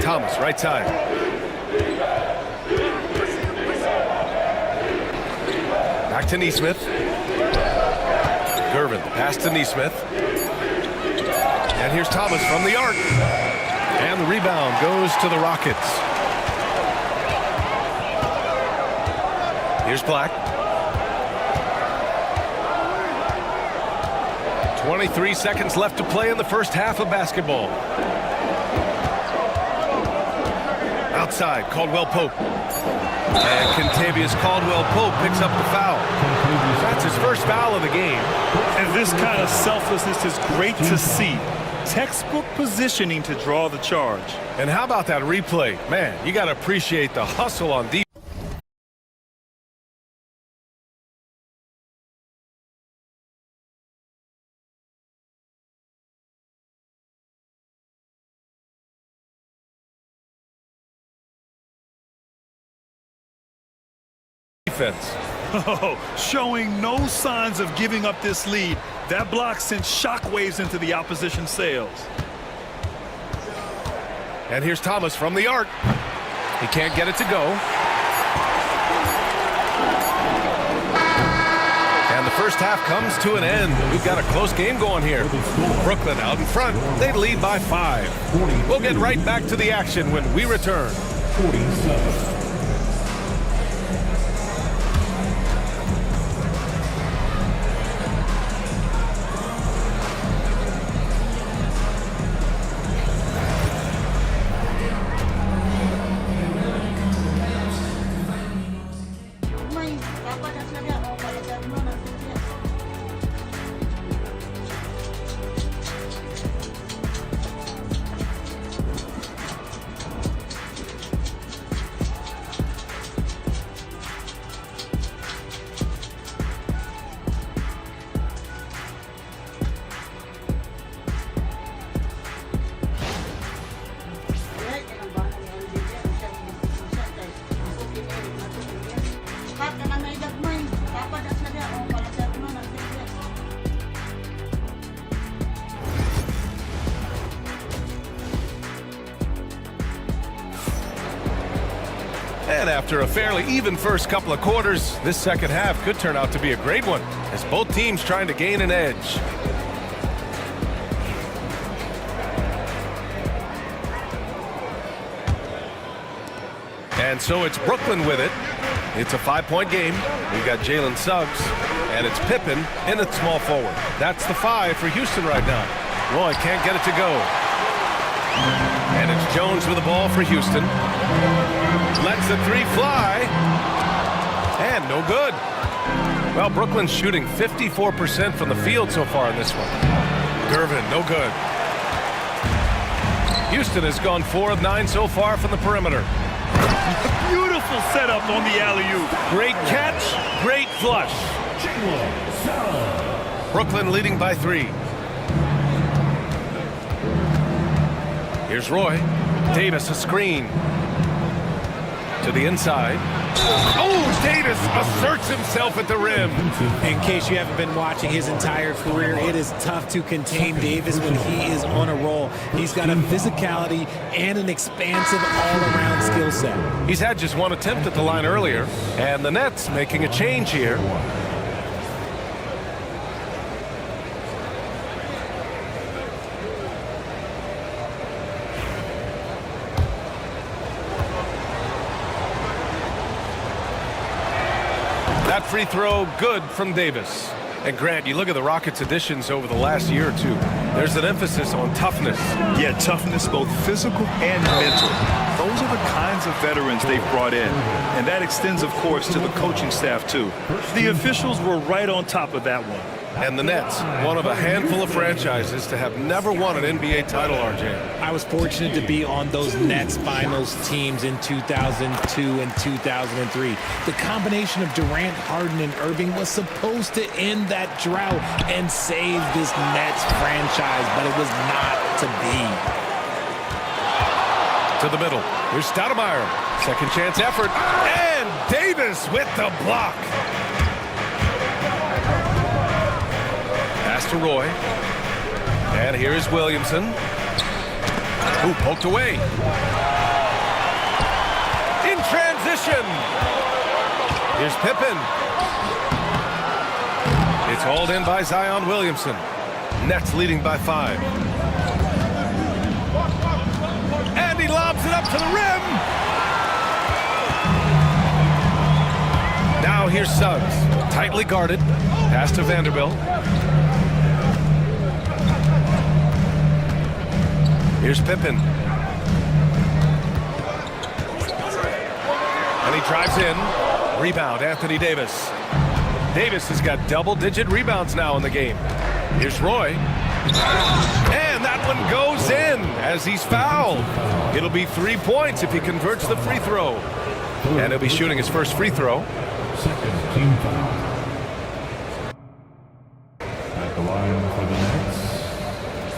Thomas, right side. Back to Nesmith. Gervin, pass to Nesmith. And here's Thomas from the arc. And the rebound goes to the Rockets. Here's Black. 23 seconds left to play in the first half of basketball. Outside, Caldwell Pope. And Kentavious Caldwell-Pope picks up the foul. That's his first foul of the game. And this kind of selflessness is great to see. Textbook positioning to draw the charge. And how about that replay? Man, you got to appreciate the hustle on defense. defense. Oh, showing no signs of giving up this lead. That block sent shockwaves into the opposition sails. And here's Thomas from the arc. He can't get it to go. And the first half comes to an end. We've got a close game going here. Brooklyn out in front. They lead by 5. We'll get right back to the action when we return. 47. And after a fairly even first couple of quarters, this second half could turn out to be a great one, as both teams trying to gain an edge. And so it's Brooklyn with it. It's a 5-point game. We've got Jalen Suggs, and it's Pippen in at small forward. That's the 5 for Houston right now. Roy can't get it to go. And it's Jones with the ball for Houston. Lets the 3 fly. And no good. Well, Brooklyn's shooting 54% from the field so far in this one. Gervin, no good. Houston has gone 4 of 9 so far from the perimeter. Beautiful setup on the alley-oop. Great catch, great flush. Brooklyn leading by 3. Here's Roy. Davis, a screen. To the inside. Oh, Davis asserts himself at the rim. In case you haven't been watching his entire career, it is tough to contain Davis when he is on a roll. He's got a physicality and an expansive all-around skill set. He's had just 1 attempt at the line earlier, and the Nets making a change here. That free throw good from Davis. And Grant, you look at the Rockets' additions over the last year or 2. There's an emphasis on toughness. Yeah, toughness, both physical and mental. Those are the kinds of veterans they've brought in. And that extends, of course, to the coaching staff, too. The officials were right on top of that one. And the Nets, one of a handful of franchises to have never won an NBA title, RJ. I was fortunate to be on those Nets finals teams in 2002 and 2003. The combination of Durant, Harden, and Irving was supposed to end that drought and save this Nets franchise, but it was not to be. To the middle. Here's Stoudemire. Second chance effort. And Davis with the block. Pass to Roy. And here is Williamson. Ooh, poked away. In transition. Here's Pippen. It's hauled in by Zion Williamson. Nets leading by 5. And he lobs it up to the rim. Now here's Suggs. Tightly guarded. Pass to Vanderbilt. Here's Pippen. And he drives in. Rebound, Anthony Davis. Davis has got double-digit rebounds now in the game. Here's Roy. And that one goes in as he's fouled. It'll be 3 points if he converts the free throw. And he'll be shooting his first free throw. Second team foul. At the line for the Nets,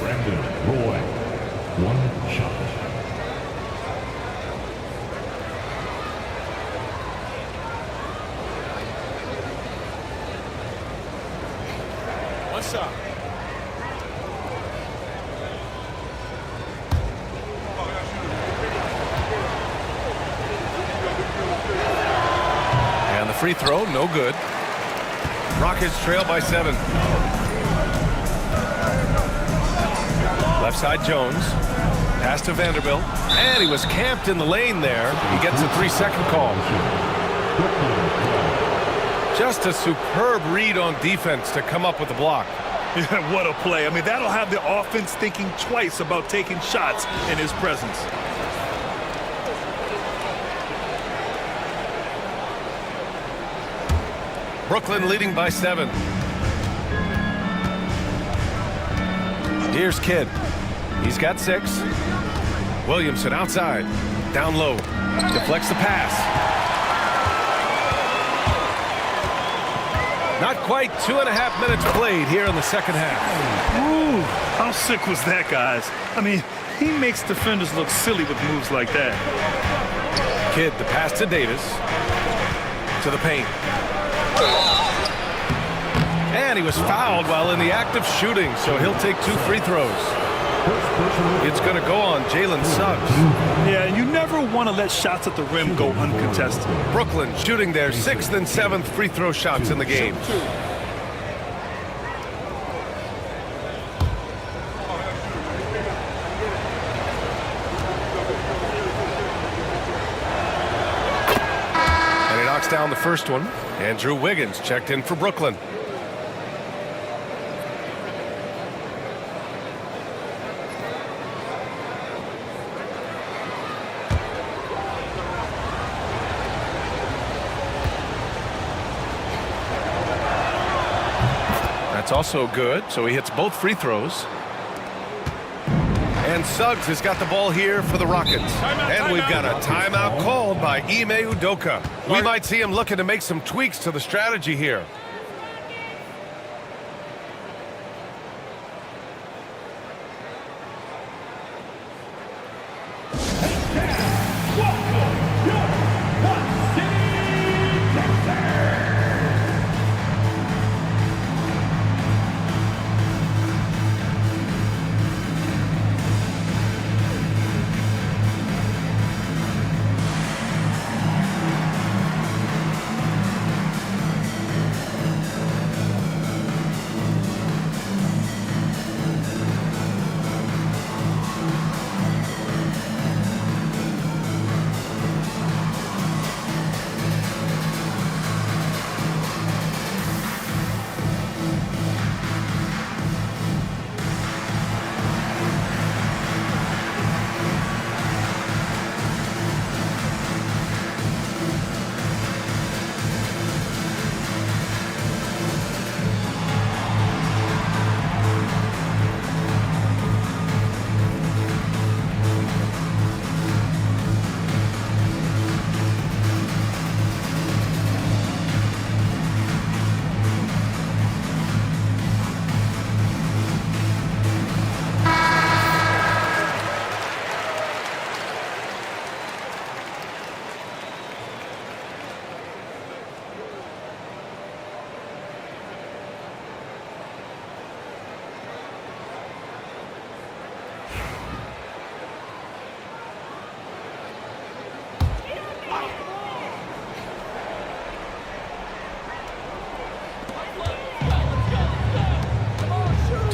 Brandon Roy. 1 shot. shot. And the free throw, no good. Rockets trail by 7. Left side Jones. Pass to Vanderbilt. And he was camped in the lane there. He gets a 3-second call. Just a superb read on defense to come up with the block. Yeah, what a play. I mean, that'll have the offense thinking twice about taking shots in his presence. Brooklyn leading by 7. Here's Kidd. He's got 6. Williamson outside. Down low. Deflects the pass. Not quite 2.5 minutes played here in the second half. Ooh, how sick was that, guys? I mean, he makes defenders look silly with moves like that. Kidd, the pass to Davis. To the paint. And he was fouled while in the act of shooting, so he'll take 2 free throws. It's going to go on Jalen Suggs. Yeah, you never want to let shots at the rim go uncontested. Brooklyn shooting their 6th and 7th free throw shots in the game. And he knocks down the first one. Andrew Wiggins checked in for Brooklyn. That's also good, so he hits both free throws. And Suggs has got the ball here for the Rockets. And we've got a timeout called by Ime Udoka. We might see him looking to make some tweaks to the strategy here.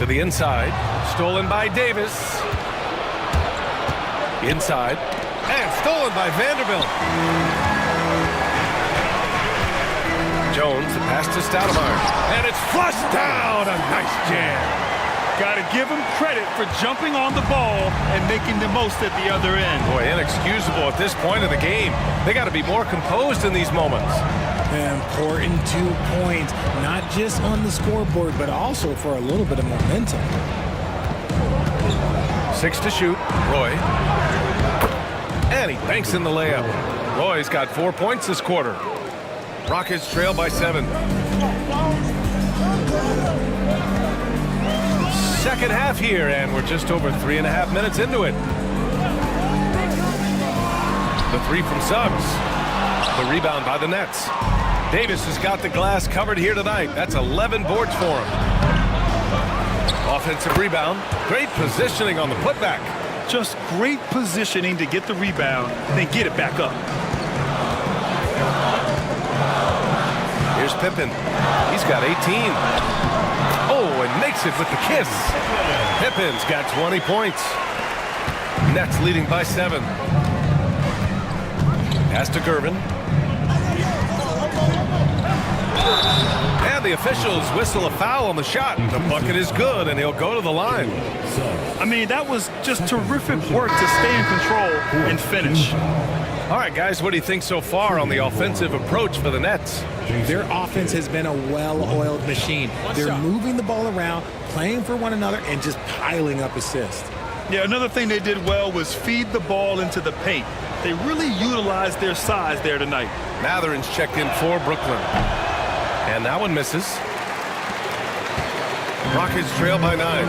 To the inside, stolen by Davis. Inside, and stolen by Vanderbilt. Jones, the pass to Stoudemire, and it's flushed down. A nice jam. Got to give him credit for jumping on the ball and making the most at the other end. Boy, inexcusable at this point of the game. They got to be more composed in these moments. Important 2 points, not just on the scoreboard, but also for a little bit of momentum. 6 to shoot. Roy. And he banks in the layup. Roy's got 4 points this quarter. Rockets trail by 7. Second half here, and we're just over 3.5 minutes into it. The 3 from Suggs. The rebound by the Nets. Davis has got the glass covered here tonight. That's 11 boards for him. Offensive rebound. Great positioning on the putback. Just great positioning to get the rebound, then get it back up. Here's Pippen. He's got 18. Oh, and makes it with the kiss. Pippen's got 20 points. Nets leading by 7. Pass to Gervin. And the officials whistle a foul on the shot. The bucket is good, and he'll go to the line. I mean, that was just terrific work to stay in control and finish. All right, guys, what do you think so far on the offensive approach for the Nets? Their offense has been a well-oiled machine. They're moving the ball around, playing for one another, and just piling up assists. Yeah, another thing they did well was feed the ball into the paint. They really utilized their size there tonight. Matherin's checked in for Brooklyn. And that one misses. Rockets trail by 9.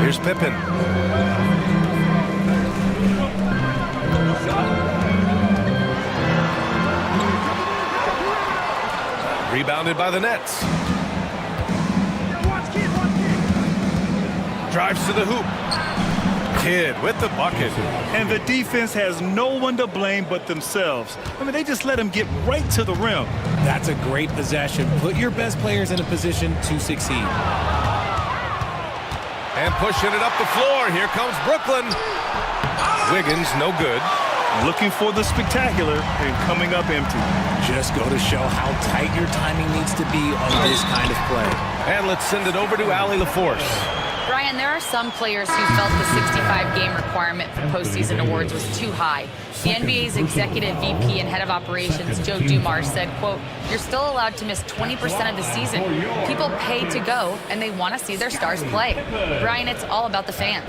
Here's Pippen. Rebounded by the Nets. Drives to the hoop. Kidd with the bucket. And the defense has no one to blame but themselves. I mean, they just let him get right to the rim. That's a great possession. Put your best players in a position to succeed. And pushing it up the floor. Here comes Brooklyn. Wiggins, no good. Looking for the spectacular and coming up empty. Just go to show how tight your timing needs to be on this kind of play. And let's send it over to Allie LaForce. Brian, there are some players who felt the 65-game requirement for postseason awards was too high. The NBA's executive VP and head of operations, Joe Dumars, said, quote, "You're still allowed to miss 20% of the season. People pay to go, and they want to see their stars play." Brian, it's all about the fans.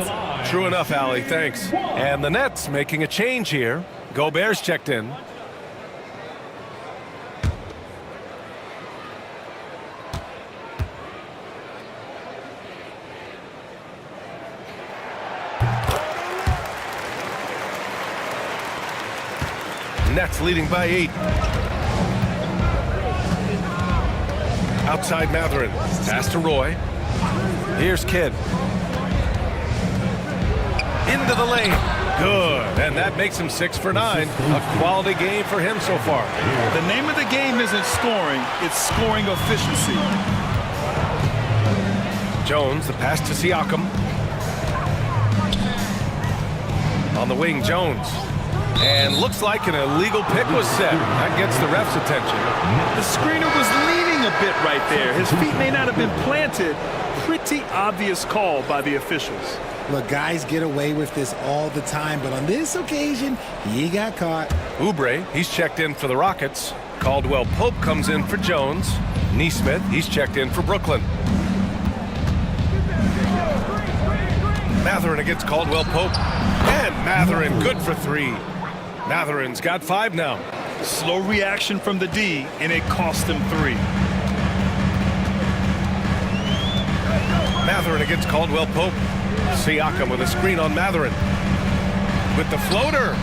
True enough, Allie. Thanks. And the Nets making a change here. Gobert's checked in. Nets leading by 8. Outside Matherin. Pass to Roy. Here's Kidd. Into the lane. Good. And that makes him 6 for 9. A quality game for him so far. The name of the game isn't scoring, it's scoring efficiency. Jones, the pass to Siakam. On the wing, Jones. And looks like an illegal pick was set. That gets the ref's attention. The screener was leaning a bit right there. His feet may not have been planted. Pretty obvious call by the officials. Look, guys get away with this all the time, but on this occasion, he got caught. Oubre, he's checked in for the Rockets. Caldwell Pope comes in for Jones. Neesmith, he's checked in for Brooklyn. Matherin against Caldwell Pope. And Matherin good for 3. Matherin's got 5 now. Slow reaction from the D, and it cost him 3. Matherin against Caldwell Pope. Siakam with a screen on Matherin. With the floater.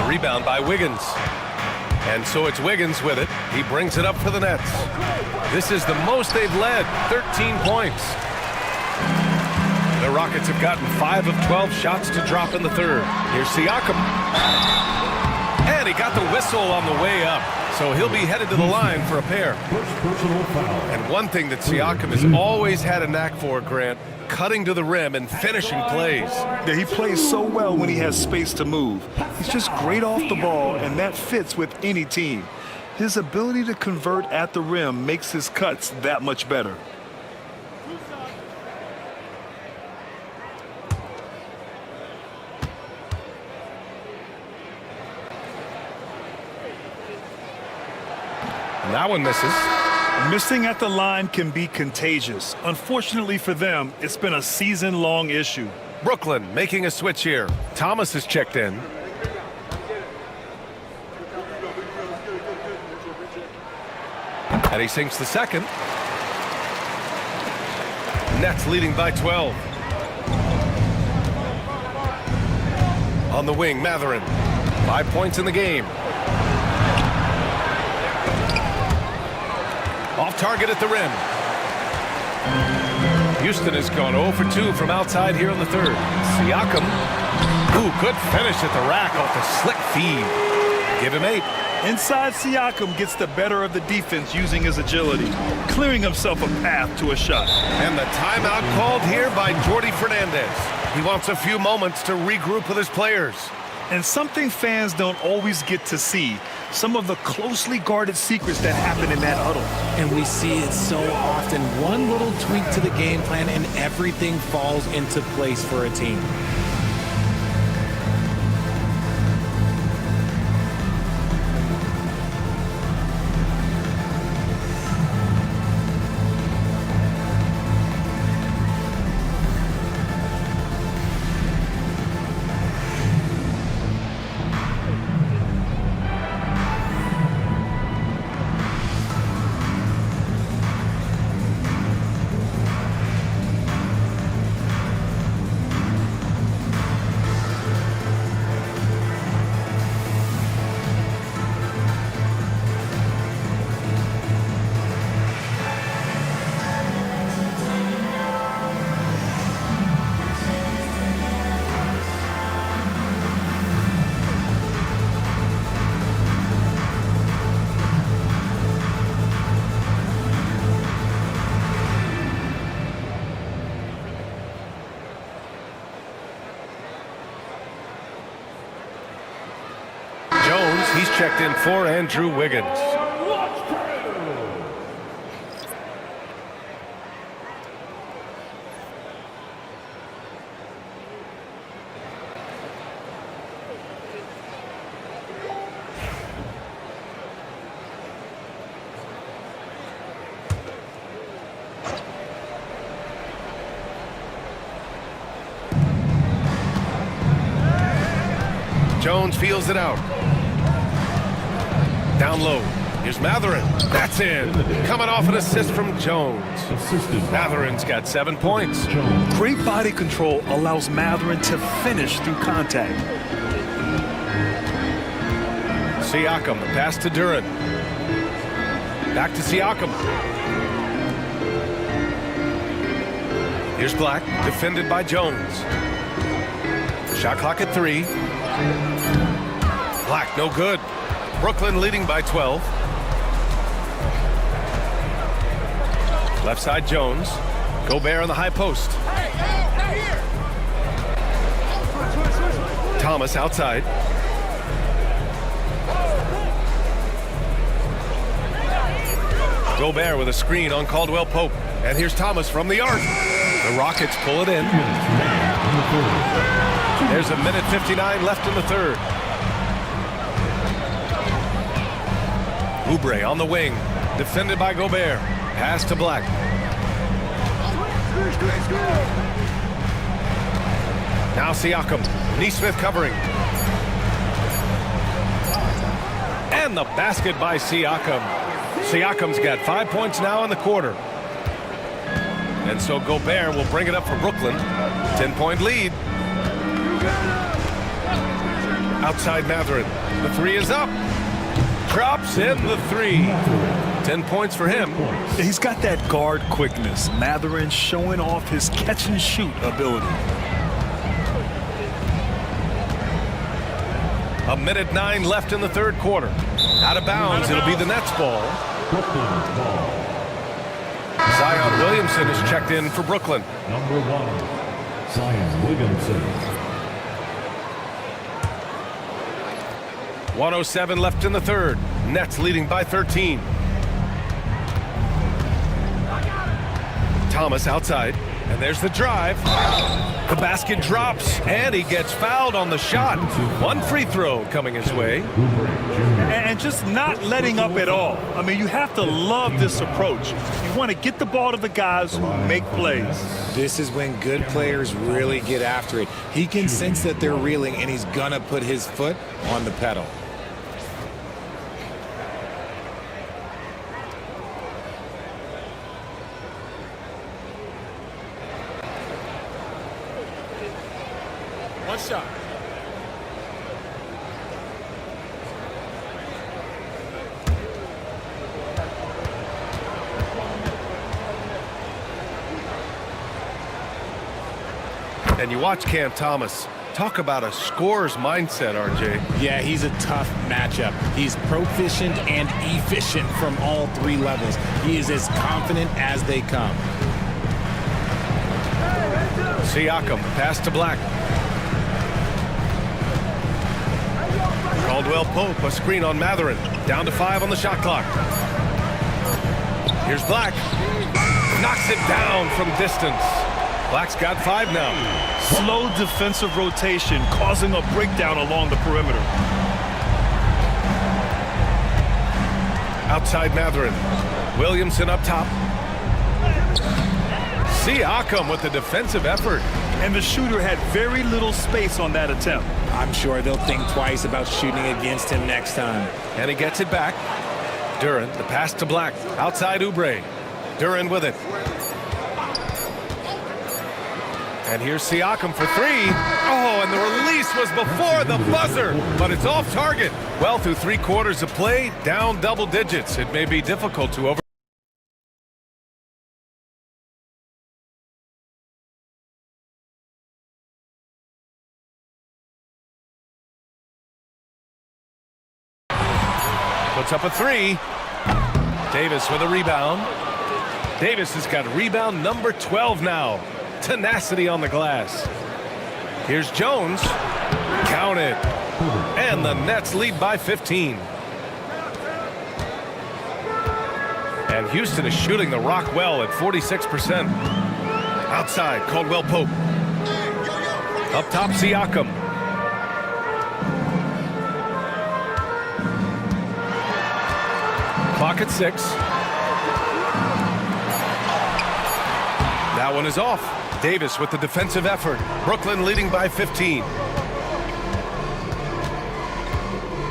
The rebound by Wiggins. And so it's Wiggins with it. He brings it up for the Nets. This is the most they've led, 13 points. The Rockets have gotten 5 of 12 shots to drop in the third. Here's Siakam. And he got the whistle on the way up. So he'll be headed to the line for a pair. And one thing that Siakam has always had a knack for, Grant, cutting to the rim and finishing plays. Yeah, he plays so well when he has space to move. He's just great off the ball, and that fits with any team. His ability to convert at the rim makes his cuts that much better. And that one misses. Missing at the line can be contagious. Unfortunately for them, it's been a season-long issue. Brooklyn making a switch here. Thomas is checked in. And he sinks the second. Nets leading by 12. On the wing, Matherin. 5 points in the game. Off target at the rim. Houston has gone 0 for 2 from outside here in the third. Siakam. Ooh, good finish at the rack off the slick feed. Give him 8. Inside, Siakam gets the better of the defense using his agility, clearing himself a path to a shot. And the timeout called here by Jordi Fernandez. He wants a few moments to regroup with his players. And something fans don't always get to see, some of the closely guarded secrets that happen in that huddle. And we see it so often. One little tweak to the game plan and everything falls into place for a team. He's checked in for Andrew Wiggins. Jones feels it out. Down low. Here's Matherin. That's in. Coming off an assist from Jones. Matherin's got 7 points. Great body control allows Matherin to finish through contact. Siakam, the pass to Duran. Back to Siakam. Here's Black, defended by Jones. Shot clock at 3. Black, no good. Brooklyn leading by 12. Left side Jones. Gobert on the high post. Thomas outside. Gobert with a screen on Caldwell Pope. And here's Thomas from the arc. The Rockets pull it in. There's 1:59 left in the third. Oubre on the wing, defended by Gobert. Pass to Black. Now Siakam. Nesmith covering. And the basket by Siakam. Siakam's got 5 points now in the quarter. And so Gobert will bring it up for Brooklyn. 10-point lead. Outside Matherin. The 3 is up. Drops in the 3. 10 points for him. He's got that guard quickness. Matherin showing off his catch and shoot ability. 1:09 left in the third quarter. Out of bounds. It'll be the Nets ball. Zion Williamson is checked in for Brooklyn. Number 1, Zion Williamson. 1:07 left in the third. Nets leading by 13. Thomas outside. And there's the drive. The basket drops, and he gets fouled on the shot. One free throw coming his way. And just not letting up at all. I mean, you have to love this approach. You want to get the ball to the guys who make plays. This is when good players really get after it. He can sense that they're reeling, and he's going to put his foot on the pedal. One shot. And you watch Cam Thomas. Talk about a scorer's mindset, RJ. Yeah, he's a tough matchup. He's proficient and efficient from all three levels. He is as confident as they come. Siakam, pass to Black. Caldwell Pope, a screen on Matherin. Down to 5 on the shot clock. Here's Black. Knocks it down from distance. Black's got 5 now. Slow defensive rotation causing a breakdown along the perimeter. Outside Matherin. Williamson up top. Siakam with the defensive effort. And the shooter had very little space on that attempt. I'm sure they'll think twice about shooting against him next time. And he gets it back. Duren, the pass to Black. Outside Oubre. Duren with it. And here's Siakam for 3. Oh, and the release was before the buzzer, but it's off target. Well, through 3 quarters of play, down double digits. It may be difficult to over. Puts up a 3. Davis with a rebound. Davis has got rebound number 12 now. Tenacity on the glass. Here's Jones. Count it. And the Nets lead by 15. And Houston is shooting the rock well at 46%. Outside, Caldwell Pope. Up top, Siakam. Clock at 6. That one is off. Davis with the defensive effort. Brooklyn leading by 15.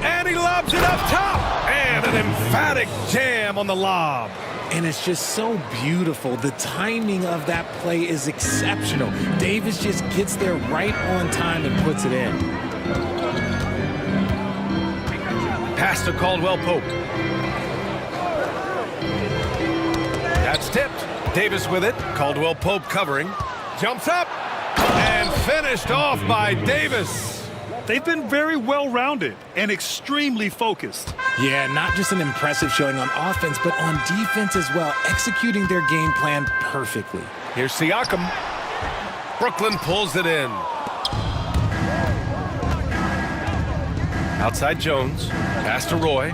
And he lobs it up top. And an emphatic jam on the lob. And it's just so beautiful. The timing of that play is exceptional. Davis just gets there right on time and puts it in. Pass to Caldwell Pope. That's tipped. Davis with it. Caldwell Pope covering. Jumps up. And finished off by Davis. They've been very well-rounded and extremely focused. Yeah, not just an impressive showing on offense, but on defense as well, executing their game plan perfectly. Here's Siakam. Brooklyn pulls it in. Outside Jones. Pass to Roy.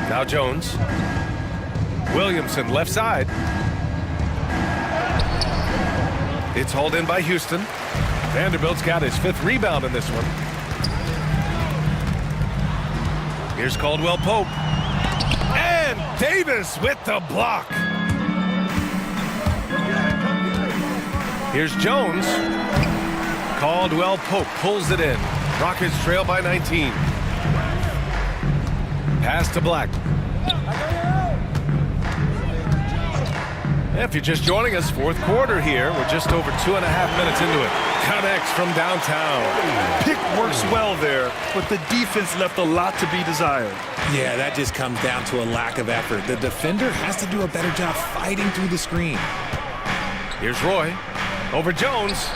Now Jones. Williamson left side. It's hauled in by Houston. Vanderbilt's got his 5th rebound in this one. Here's Caldwell Pope. And Davis with the block. Here's Jones. Caldwell Pope pulls it in. Rockets trail by 19. Pass to Black. If you're just joining us, 4th quarter here. We're just over 2.5 minutes into it. Connects from downtown. Pick works well there, but the defense left a lot to be desired. Yeah, that just comes down to a lack of effort. The defender has to do a better job fighting through the screen. Here's Roy. Over Jones.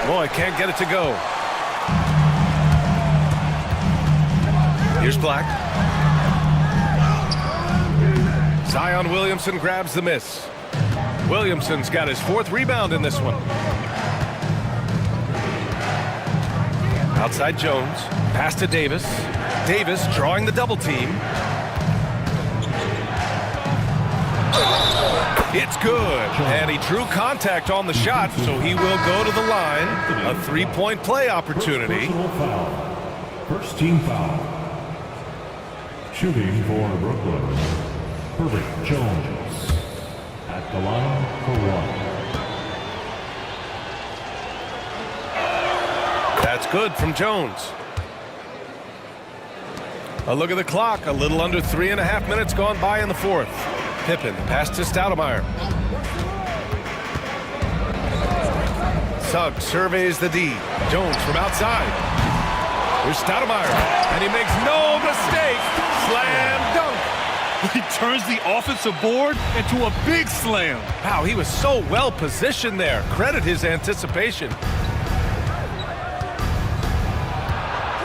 Roy can't get it to go. Here's Black. Zion Williamson grabs the miss. Williamson's got his 4th rebound in this one. Outside Jones. Pass to Davis. Davis drawing the double team. It's good. And he drew contact on the shot, so he will go to the line. A 3-point play opportunity. First team foul. Shooting for Brooklyn, Herbert Jones at the line for 1. That's good from Jones. A look at the clock. A little under 3.5 minutes gone by in the 4th. Pippen pass to Stoudemire. Suggs surveys the D. Jones from outside. Here's Stoudemire, and he makes no mistake. Slam dunk. He turns the offensive board into a big slam. Wow, he was so well positioned there. Credit his anticipation.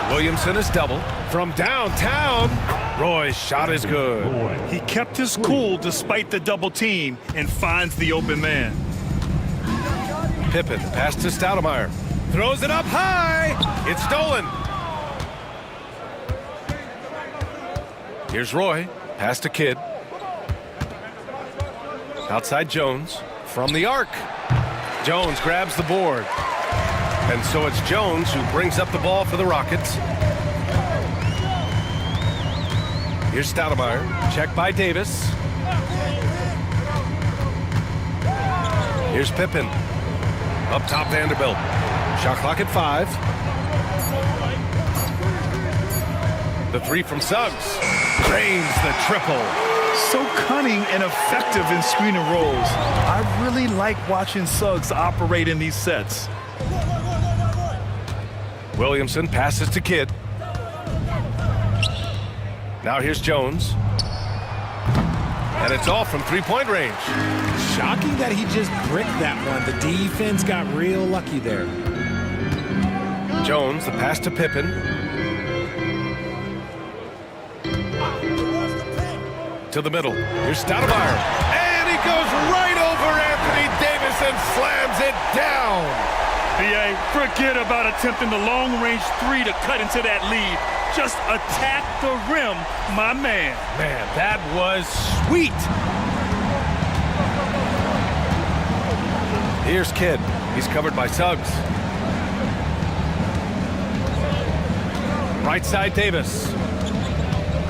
Williamson is double. From downtown, Roy's shot is good. He kept his cool despite the double team and finds the open man. Pippen pass to Stoudemire. Throws it up high. It's stolen. Here's Roy. Pass to Kidd. Outside Jones. From the arc. Jones grabs the board. And so it's Jones who brings up the ball for the Rockets. Here's Stoudemire. Check by Davis. Here's Pippen. Up top, Vanderbilt. Shot clock at 5. The three from Suggs. Drains the triple. So cunning and effective in screen and rolls. I really like watching Suggs operate in these sets. Williamson passes to Kidd. Now here's Jones. And it's all from three-point range. Shocking that he just bricked that one. The defense got real lucky there. Jones, the pass to Pippen. To the middle. Here's Stoudemire. And he goes right over Anthony Davis and slams it down. B.A., forget about attempting the long-range three to cut into that lead. Just attack the rim, my man. Man, that was sweet. Here's Kidd. He's covered by Suggs. Right side, Davis.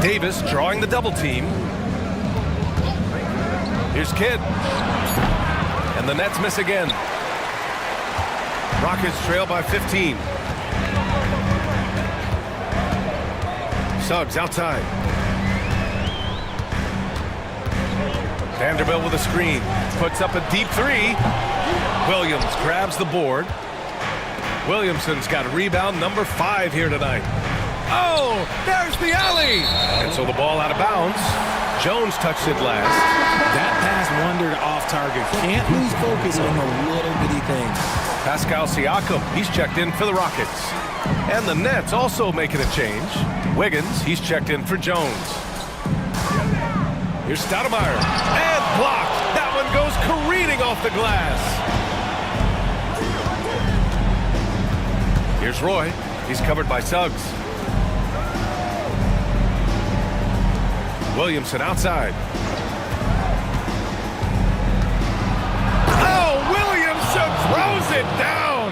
Davis drawing the double team. Here's Kidd. And the Nets miss again. Rockets trail by 15. Suggs outside. Vanderbilt with a screen. Puts up a deep three. Williams grabs the board. Williamson's got rebound number 5 here tonight. Oh, there's the alley. And so the ball out of bounds. Jones touched it last. That pass wandered off target. Can't lose focus on the little bitty things. Pascal Siakam, he's checked in for the Rockets. And the Nets also making a change. Wiggins, he's checked in for Jones. Here's Stoudemire. And blocked. That one goes careening off the glass. Here's Roy. He's covered by Suggs. Williamson outside. Oh, Williamson throws it down.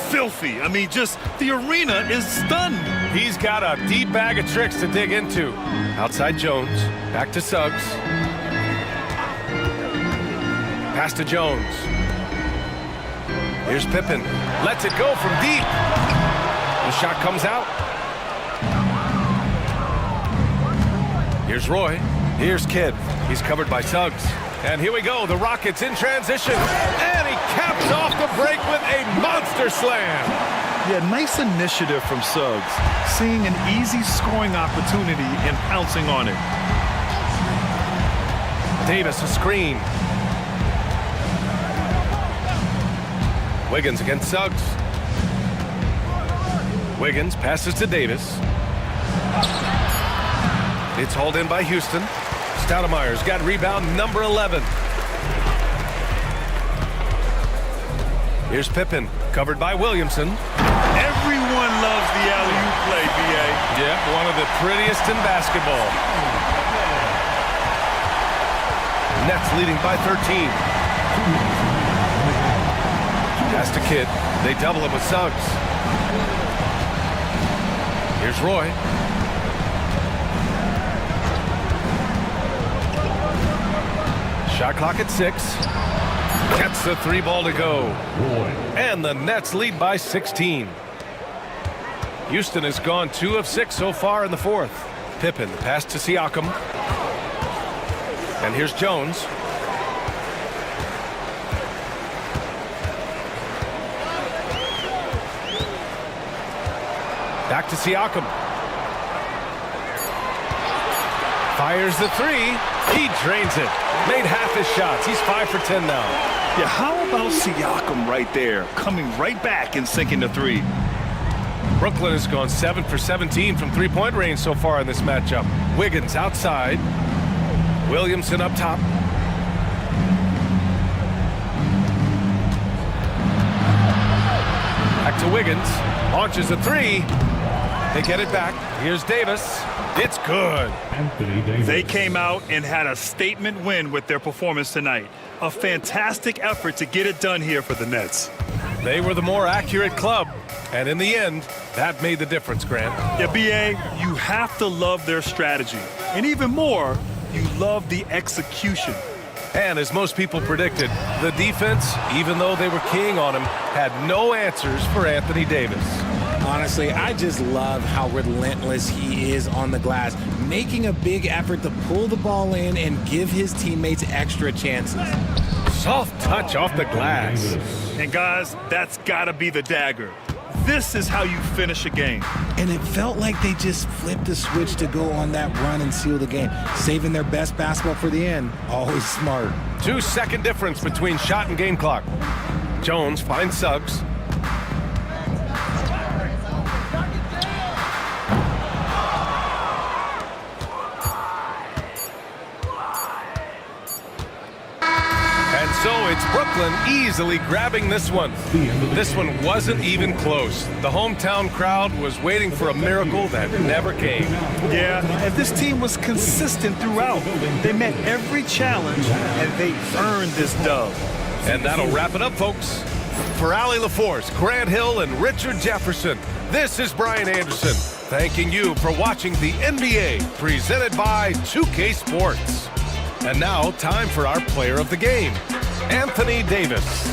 Filthy. I mean, just the arena is stunned. He's got a deep bag of tricks to dig into. Outside Jones. Back to Suggs. Pass to Jones. Here's Pippen. Lets it go from deep. The shot comes out. Here's Roy. Here's Kidd. He's covered by Suggs. And here we go. The Rockets in transition. And he caps off the break with a monster slam. Yeah, nice initiative from Suggs. Seeing an easy scoring opportunity and pouncing on it. Davis a screen. Wiggins against Suggs. Wiggins passes to Davis. It's hauled in by Houston. Stoudemire's got rebound number 11. Here's Pippen, covered by Williamson. Everyone loves the alley-oop play, B.A. Yep, one of the prettiest in basketball. Nets leading by 13. Pass to Kidd. They double it with Suggs. Here's Roy. Shot clock at 6. Gets the 3 ball to go. And the Nets lead by 16. Houston has gone 2 of 6 so far in the 4th. Pippen pass to Siakam. And here's Jones. Back to Siakam. Fires the three. He drains it. Made half his shots. He's 5 for 10 now. Yeah, how about Siakam right there, coming right back and sinking the three? Brooklyn has gone 7 for 17 from three-point range so far in this matchup. Wiggins outside. Williamson up top. Back to Wiggins. Launches a three. They get it back. Here's Davis. It's good. They came out and had a statement win with their performance tonight. A fantastic effort to get it done here for the Nets. They were the more accurate club, and in the end, that made the difference, Grant. Yeah, B.A., you have to love their strategy. And even more, you love the execution. And as most people predicted, the defense, even though they were keying on him, had no answers for Anthony Davis. Honestly, I just love how relentless he is on the glass, making a big effort to pull the ball in and give his teammates extra chances. Soft touch off the glass. And guys, that's got to be the dagger. This is how you finish a game. And it felt like they just flipped the switch to go on that run and seal the game, saving their best basketball for the end. Always smart. 2-second difference between shot and game clock. Jones finds Suggs. So it's Brooklyn easily grabbing this one. This one wasn't even close. The hometown crowd was waiting for a miracle that never came. Yeah, and this team was consistent throughout. They met every challenge, and they earned this dub. And that'll wrap it up, folks. For Allie LaForce, Grant Hill, and Richard Jefferson, this is Brian Anderson, thanking you for watching the NBA, presented by 2K Sports. And now, time for our player of the game, Anthony Davis.